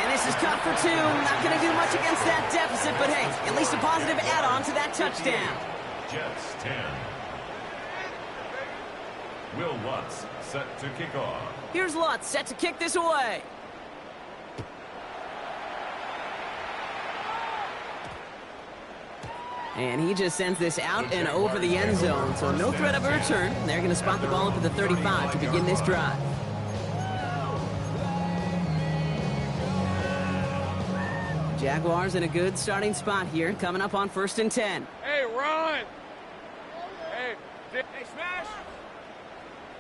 And this is cut for 2. Not going to do much against that deficit, but hey, at least a positive add-on to that touchdown. Jets 10. Will Lutz set to kick off. Here's Lutz set to kick this away. And he just sends this out and over the end zone, so no threat of a return. They're going to spot the ball up at the 35 to begin this drive. Jaguars in a good starting spot here, coming up on 1st and 10. Hey, Ron! Hey, Smash!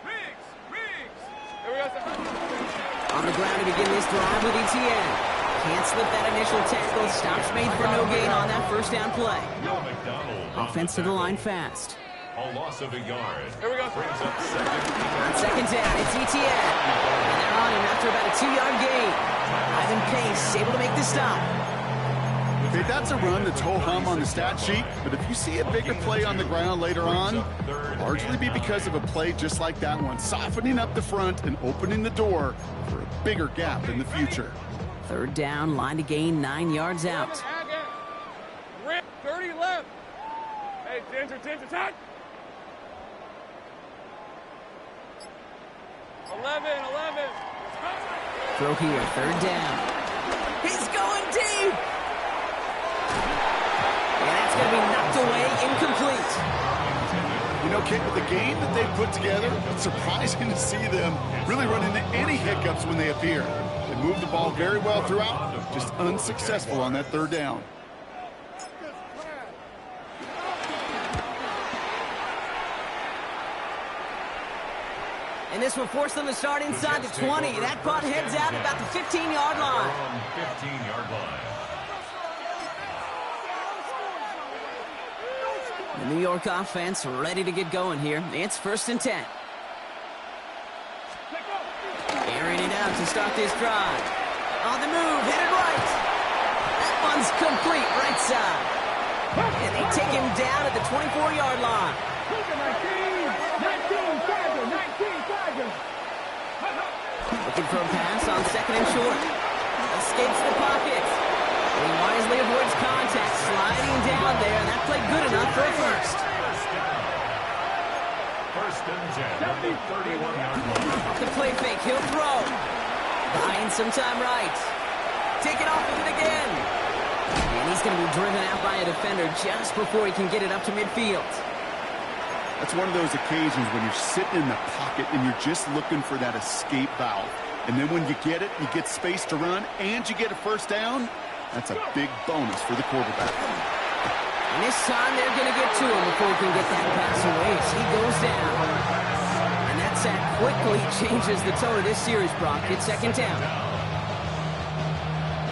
Riggs! Here we go. On the ground to begin this drive with ETN. Can't slip that initial tackle. Stops made for no gain on that first down play. Offense to the line fast. A loss of a yard. Here we go. Brings up second. On 2nd down, it's ETN. And they're on him after about a 2-yard gain. Ivan Pace able to make the stop. Okay, that's a run that's ho-hum on the stat sheet, but if you see a bigger play on the ground later on, it'll largely be because of a play just like that one, softening up the front and opening the door for a bigger gap in the future. 3rd down, line to gain 9 yards out. 30 left. Hey, Ginger, attack. 11. Throw here, third down. He's going deep. And that's going to be knocked away, incomplete. You know, Kate, with the game that they've put together, it's surprising to see them really run into any hiccups when they appear. They moved the ball very well throughout, just unsuccessful on that third down. And this will force them to start inside the 20. That punt heads out about the 15-yard line. 15-yard line. The New York offense ready to get going here. It's 1st and 10. Airing it out to start this drive. On the move, headed right. That one's complete, right side. And they take him down at the 24-yard line. 19, Tiger. Looking for a pass on 2nd and short. Escapes the pocket. He wisely avoids contact, sliding down there, and that played good enough for a first. 1st and 10 at the 31-yard line. The play fake, he'll throw. Buying some time right. Take it off with it again. And he's going to be driven out by a defender just before he can get it up to midfield. That's one of those occasions when you're sitting in the pocket and you're just looking for that escape valve. And then when you get it, you get space to run, and you get a first down. That's a big bonus for the quarterback. And this time they're going to get to him before he can get that pass away as he goes down. And that sack quickly changes the tone of this series, Brock. It's 2nd down.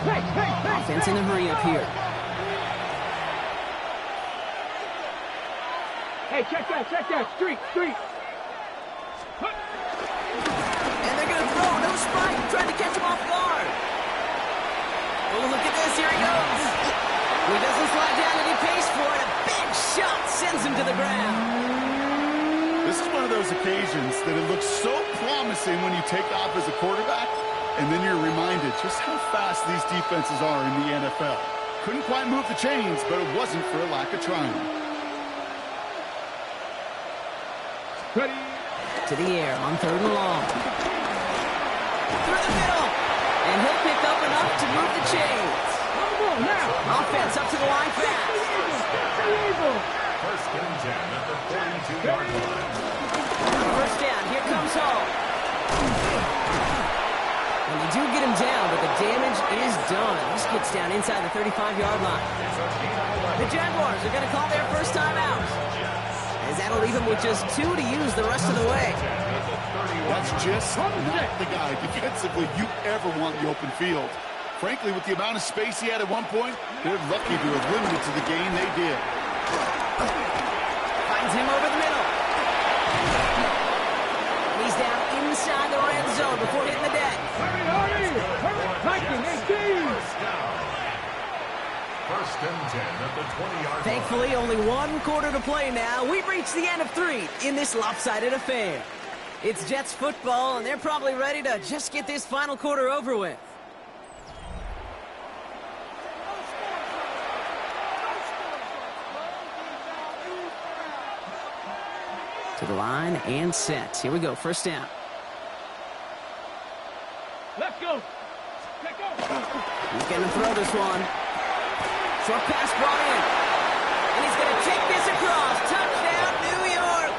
Offense in a hurry up here. Hey, check that. Street. And they're going to throw. No spike. Trying to catch him off guard. Oh, look at this. Here he goes. He doesn't slide down and he pays for it. A big shot sends him to the ground. This is one of those occasions that it looks so promising when you take off as a quarterback, and then you're reminded just how fast these defenses are in the NFL. Couldn't quite move the chains, but it wasn't for a lack of trying. Ready. To the air on 3rd and long. Through the middle. And he'll pick up enough to move the chains. Now. Offense up to the line fast. 1st and 10 at the 32-yard line. First down. Here comes Hall. And they do get him down, but the damage is done. This gets down inside the 35-yard line. The Jaguars are going to call their first time out. As that'll leave him with just 2 to use the rest of the way. That's just not the guy defensively you ever want in the open field. Frankly, with the amount of space he had at one point, they're lucky to have limited to the gain they did. Finds him over the middle. He's down inside the red zone before hitting the deck. Hurry. 19, 18. 1st and 10 at the 20-yard line. Thankfully, only 1 quarter to play now. We've reached the end of 3 in this lopsided affair. It's Jets football, and they're probably ready to just get this final quarter over with. To the line and set. Here we go, first down. Let's go. He's going to throw this one. Short pass brought in. And he's going to take this across. Touchdown, New York.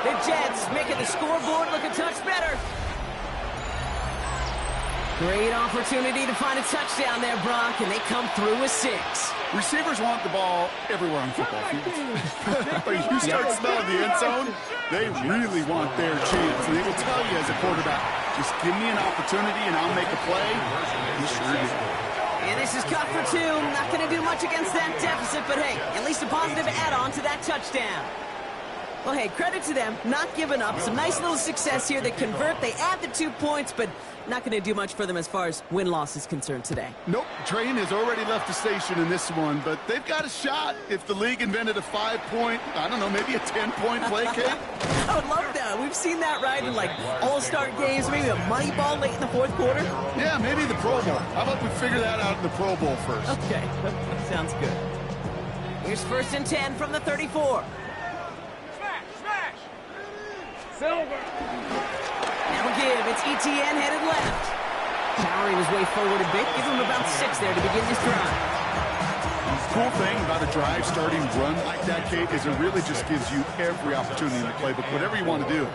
The Jets making the scoreboard look a touch better. Great opportunity to find a touchdown there, Brock, and they come through with 6. Receivers want the ball everywhere on football fields. But you start smelling the end zone, they really want their chance. And they will tell you as a quarterback, just give me an opportunity and I'll make a play. He sure did. And this is cut for 2. Not going to do much against that deficit, but hey, at least a positive add-on to that touchdown. Well, hey, credit to them, not giving up. Some nice little success here. They convert, they add the 2 points, but not going to do much for them as far as win-loss is concerned today. Nope, train has already left the station in this one, but they've got a shot if the league invented a 5-point, I don't know, maybe a 10-point play, Kate? I would love that. We've seen that, right, in like all-star games, maybe a money ball late in the 4th quarter. Yeah, maybe the Pro Bowl. How about we figure that out in the Pro Bowl first? Okay, sounds good. Here's 1st and 10 from the 34. Smash. Silver. give. It's ETN headed left. Power, he was way forward a bit. Give him about 6 there to begin this drive. Cool thing about a drive starting run like that, Kate, is it really just gives you every opportunity in the playbook, whatever you want to do.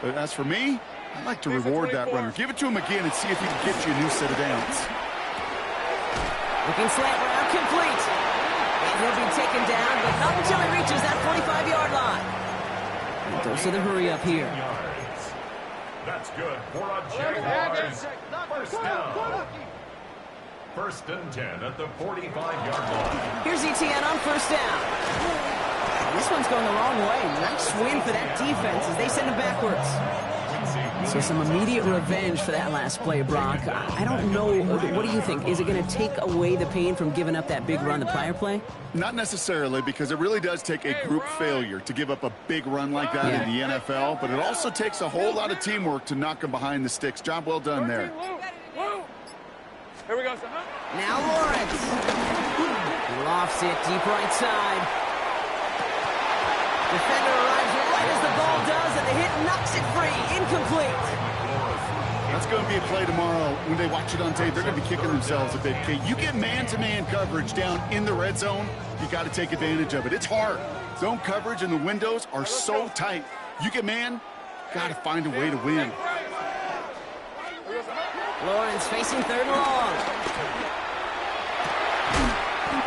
But as for me, I'd like to reward that runner. Give it to him again and see if he can get you a new set of downs. Looking slant route complete. And he'll be taken down, but not until he reaches that 45-yard line. And those are the hurry up here. That's good for a Jaguars first down. First and 10 at the 45-yard line. Here's ETN on first down. This one's going the wrong way. Nice win for that defense as they send it backwards. So some immediate revenge for that last play, Brock. I don't know. What do you think? Is it going to take away the pain from giving up that big run the prior play? Not necessarily, because it really does take a group failure to give up a big run like that in the NFL, but it also takes a whole lot of teamwork to knock them behind the sticks. Job well done there. Here we go. Now Lawrence. Lofts it deep right side. Defender arrives right as the ball does, and the hit knocks it free. Incomplete. That's going to be a play tomorrow. When they watch it on tape, they're going to be kicking themselves a bit. Kate, you get man-to-man coverage down in the red zone, you got to take advantage of it. It's hard. Zone coverage and the windows are so tight. You get man, got to find a way to win. Lawrence facing third and long.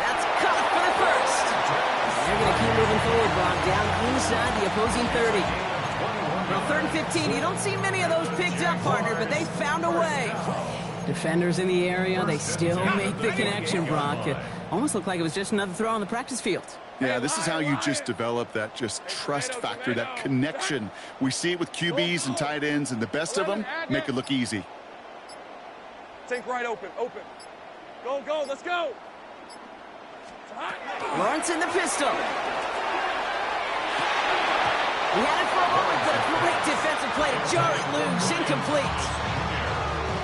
That's caught for the first. They're going to keep moving forward, Brock, down inside the opposing 30. Well, third and 15, you don't see many of those picked up, partner, but they found a way. Defenders in the area, they still make the connection, Brock. It almost looked like it was just another throw on the practice field. Yeah, this is how you just develop that just trust factor, that connection. We see it with QBs and tight ends, and the best of them make it look easy. Think right open. Go, let's go. Lawrence in the pistol. He had it for a moment, but a great defensive play to jar it loose. Incomplete.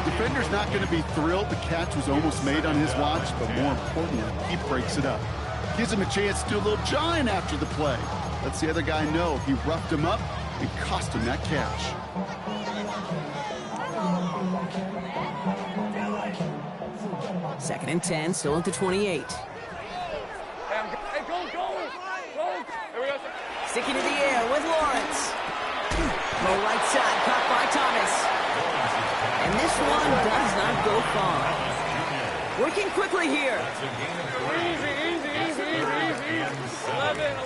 Defender's not going to be thrilled the catch was almost made on his watch, but more importantly, he breaks it up. Gives him a chance to do a little jawing after the play. Lets the other guy know he roughed him up and cost him that catch. Second and 10, still at the 28. Hey, go. Here we go. Sticking to the air with Lawrence. Low right side, caught by Thomas. And this one does not go far. Working quickly here. Easy. 11.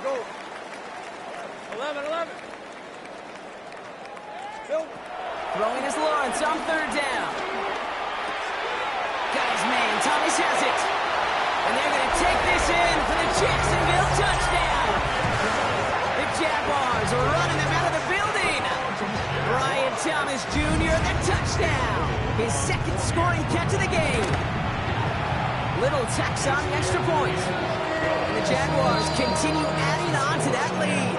Go. 11. Bill. Throwing is Lawrence on third down. Got his man, Thomas has it. And they're going to take this in for the Jacksonville touchdown. The Jaguars are running them out of the building. Brian Thomas Jr., the touchdown. His second scoring catch of the game. Little tax on the extra point. And the Jaguars continue adding on to that lead.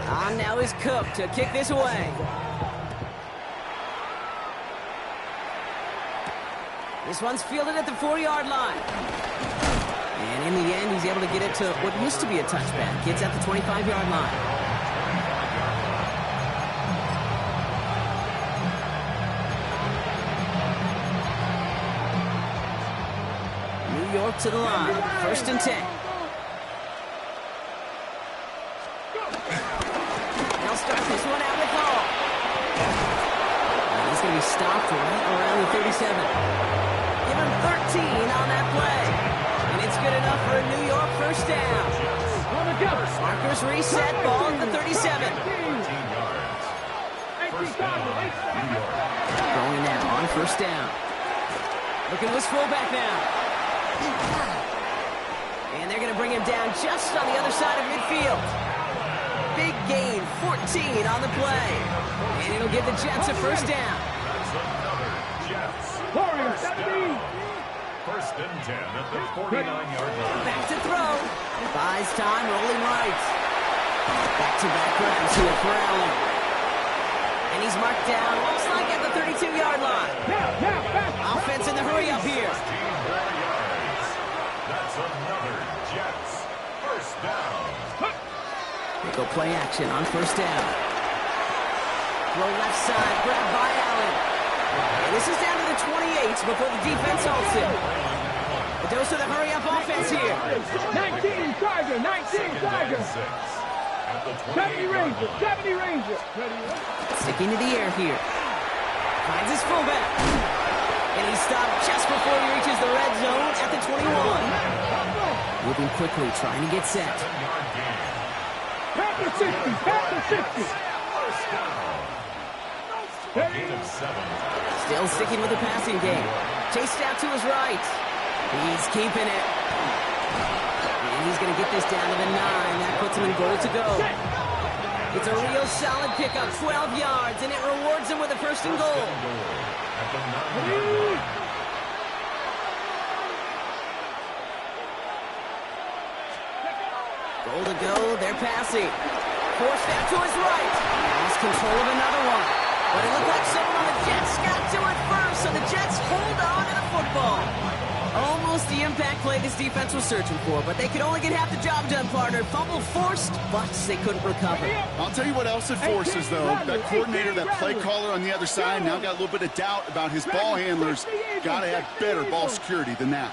On now is Cook to kick this away. This one's fielded at the 4-yard line. And in the end, he's able to get it to what used to be a touchback. It's at the 25-yard line. New York to the line. First and 10. They'll start this one out with Hall. And he's going to be stopped right around the 37. Give him 13 on that play. And it's good enough for a New York first down. Markers reset, ball at the 37. Going now on first down. Looking to his fullback now. And they're going to bring him down just on the other side of midfield. Big gain, 14 on the play. And it'll give the Jets a first down. Warriors, 17. First and 10 at the 49-yard line. Back to throw. Buys time, rolling right. Back-to-back grabs here for Allen. And he's marked down, looks like at the 32-yard line. Now, back. Offense in the hurry up here. That's a down. They go play action on first down. Throw left side, grabbed by Allen. And this is down to the 28 before the defense halts it. The dose of the hurry-up offense here. 19 Tiger, 19 Tiger. 70 Ranger, 70 Ranger. Sticking to the air here. Finds his fullback. And he's stopped just before he reaches the red zone at the 21. Moving quickly, trying to get set. Pass the 60, pass the 60. Still sticking with the passing game. Chased out to his right. He's keeping it. And he's going to get this down to the 9. That puts him in goal to go. It's a real solid pickup, 12 yards, and it rewards him with a first and goal. Goal to go, they're passing. Forced out to his right. Lost control of another one. But it looked like someone on the Jets got to it first, so the Jets hold on to the football. Almost the impact play this defense was searching for, but they could only get half the job done, partner. Fumble forced, but they couldn't recover. I'll tell you what else it forces, though. That coordinator, that play caller on the other side, now got a little bit of doubt about his ball handlers. Got to have better ball security than that.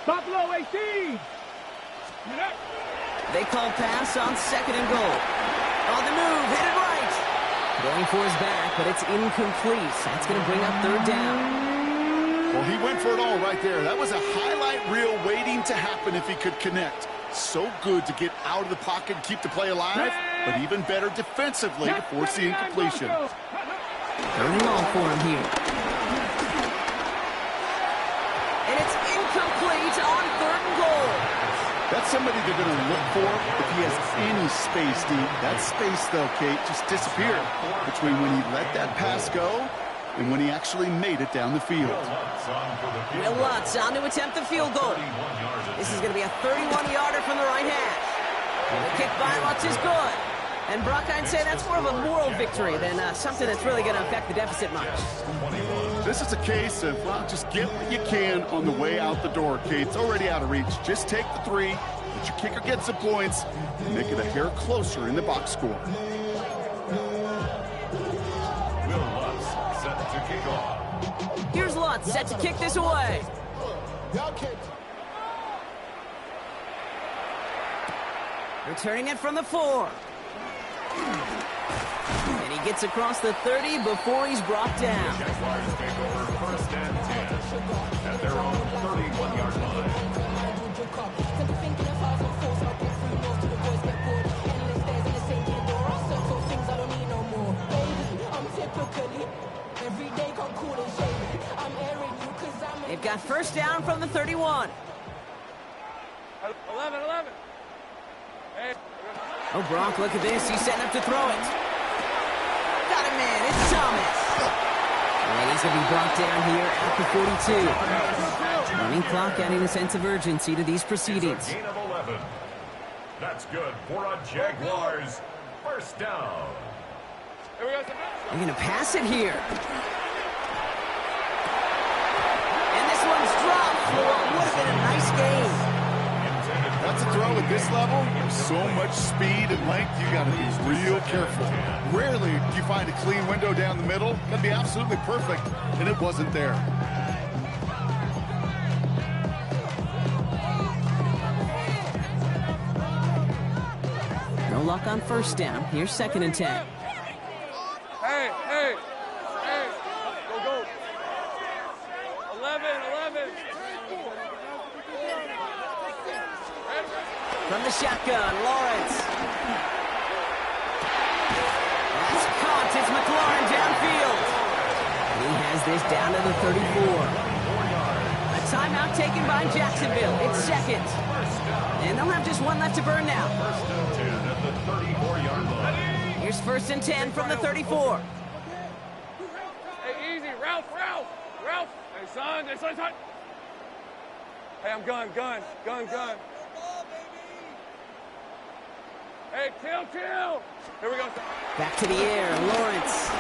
Buffalo 18. They call pass on second and goal. On the move, headed right. Going for his back, but it's incomplete. That's going to bring up third down. Well, he went for it all right there. That was a highlight reel waiting to happen if he could connect. So good to get out of the pocket and keep the play alive, but even better defensively to force the incompletion. Third and long for him here. And it's incomplete on third and goal. That's somebody they're going to look for if he has any space deep. That space, though, Kate, just disappeared between when he let that pass go and when he actually made it down the field. Will Lutz on to attempt the field goal. This is going to be a 31-yarder from the right hash. The kick by Lutz is good. And Brock, I'd say that's more of a moral victory than something that's really going to affect the deficit much. This is a case of, well, just get what you can on the way out the door, Kate. It's already out of reach. Just take the 3, let your kicker get some points, and make it a hair closer in the box score. Will Lutz set to kick off. Here's Lutz set to kick this away. Returning it from the 4. And he gets across the 30 before he's brought down. Jaguars take over first and 10 at their own 31-yard line. They've got first down from the 31. 11. Hey. Oh, Bronk, look at this. He's setting up to throw it. Got it, man. It's Thomas. And he's going to be brought down here at the 42. Running clock adding a sense of urgency to these proceedings. It's a gain of 11. That's good for a Jaguars first down. They're going to pass it here. And this one's dropped for what would have been a nice game. That's a throw at this level. There's so much speed and length, you got to be real careful. Rarely do you find a clean window down the middle. Got to be absolutely perfect, and it wasn't there. No luck on first down. Here's second and 10. Hey. Go. 11. From the shotgun, Lawrence. That's caught. It's McLaurin downfield. He has this down to the 34. A timeout taken by Jacksonville. It's second. And they'll have just one left to burn now. First and 10 at the 34-yard line. Here's first and 10 from the 34. Hey, easy. Ralph. Hey, son. Hey, I'm gun. Hey, chill. Here we go. Back to the air, Lawrence.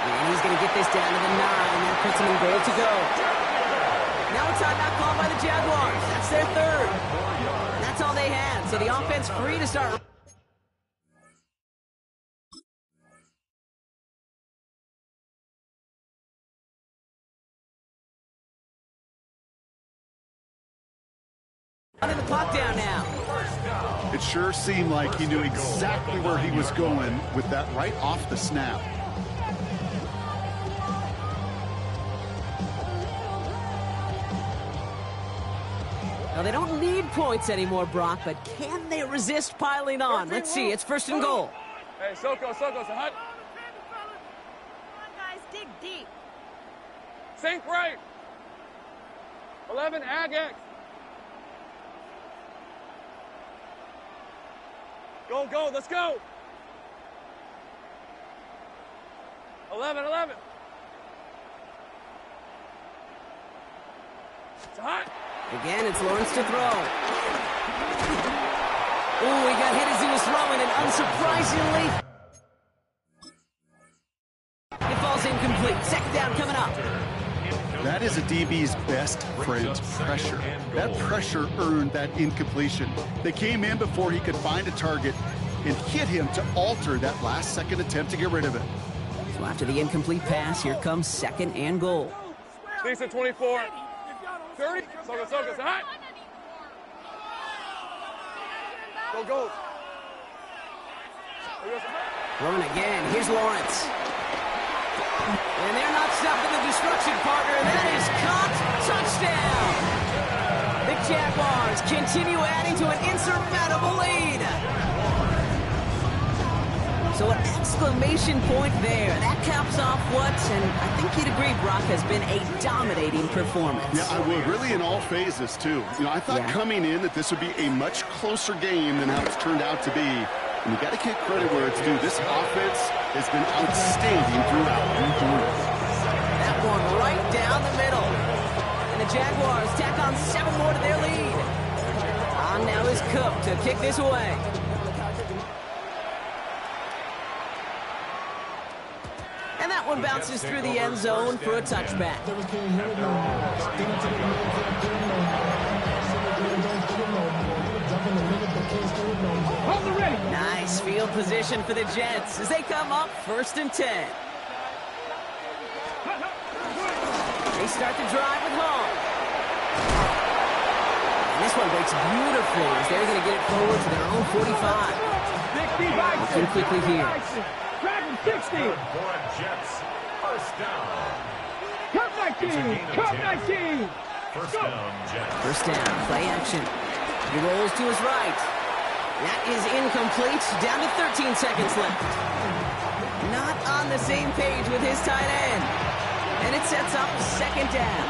And he's going to get this down to the 9. That puts him in goal to go. Now a timeout called by the Jaguars. That's their third. And that's all they had, so the offense free to start. Running the clock down now. It sure seemed like he knew exactly where he was going with that right off the snap. Now, they don't need points anymore, Brock, but can they resist piling on? Let's see. It's first and goal. Hey, Soko, it's a hut. Come on, guys, dig deep. Sink right. 11, Agx. Go, let's go. 11. It's hot. Again, it's Lawrence to throw. Ooh, he got hit as he was throwing, and unsurprisingly, it falls incomplete. Second down coming up. That is a DB's best friend, pressure. That pressure earned that incompletion. They came in before he could find a target and hit him to alter that last-second attempt to get rid of it. So after the incomplete pass, here comes second and goal. Decent 24. 30. Soko, it's hot. Go. Throwing again. Here's Lawrence. And they're not stopping the destruction, partner. And that is caught. Touchdown. The Jaguars continue adding to an insurmountable lead. So an exclamation point there. That caps off what, and I think you'd agree, Brock, has been a dominating performance. Yeah, I would. Really in all phases, too. I thought coming in that this would be a much closer game than how it's turned out to be. And you got to give credit where it's due. This offense has been outstanding throughout. That one right down the middle. And the Jaguars tack on 7 more to their lead. On now is Cook to kick this away. And that one bounces through the end zone for a touchback. Nice field position for the Jets as they come up 1st and 10. They start the drive with Hall. And this one breaks beautifully as they're going to get it forward to their own 45. Looking quickly here. Dragon 60. Jets. First down. Cup 19. Cup 19. First down, Jets. First down, play action. He rolls to his right. That is incomplete. Down to 13 seconds left. Not on the same page with his tight end. And it sets up second down.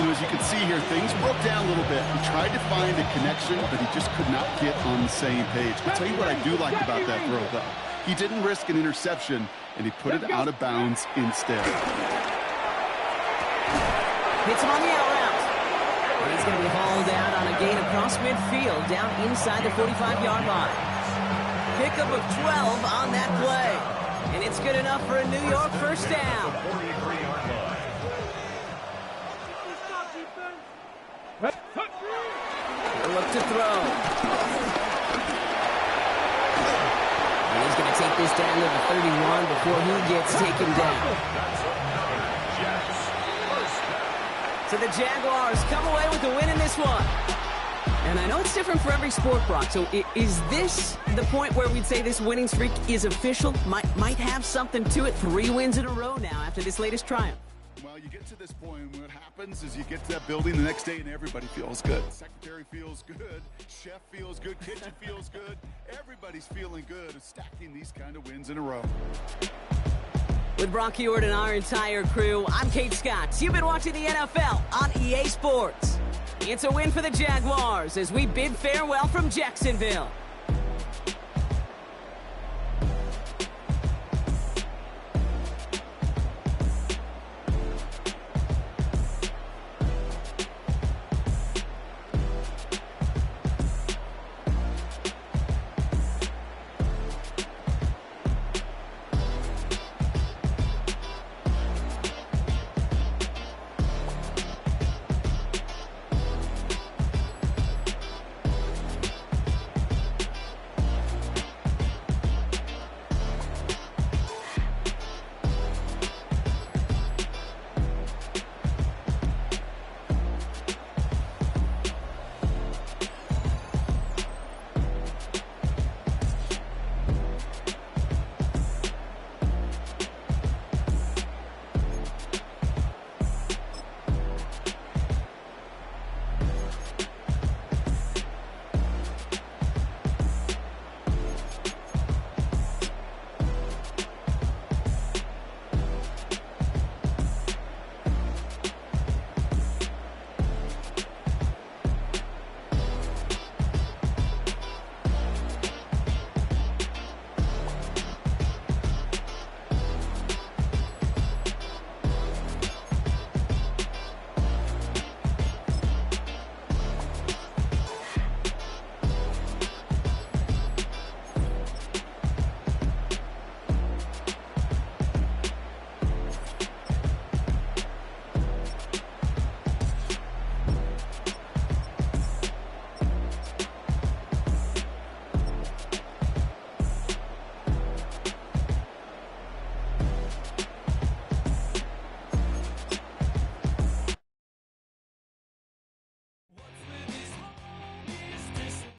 As you can see here, things broke down a little bit. He tried to find a connection, but he just could not get on the same page. I'll tell you what I do like about that throw, though. He didn't risk an interception, and he put it out of bounds instead. Hits him on the out route. And he's going to be hauled out on a gain across midfield, down inside the 45-yard line. Pickup of 12 on that play. And it's good enough for a New York first down. 43-yard line. Look to throw. And he's going to take this down to the 31 before he gets taken down. So the Jaguars come away with the win in this one. And I know it's different for every sport, Brock. So is this the point where we'd say this winning streak is official? Might have something to it. 3 wins in a row now after this latest triumph. Well, you get to this point, and what happens is you get to that building the next day, and everybody feels good. Secretary feels good. Chef feels good. Kitchen feels good. Everybody's feeling good of stacking these kind of wins in a row. With Brock Heward and our entire crew, I'm Kate Scott. You've been watching the NFL on EA Sports. It's a win for the Jaguars as we bid farewell from Jacksonville.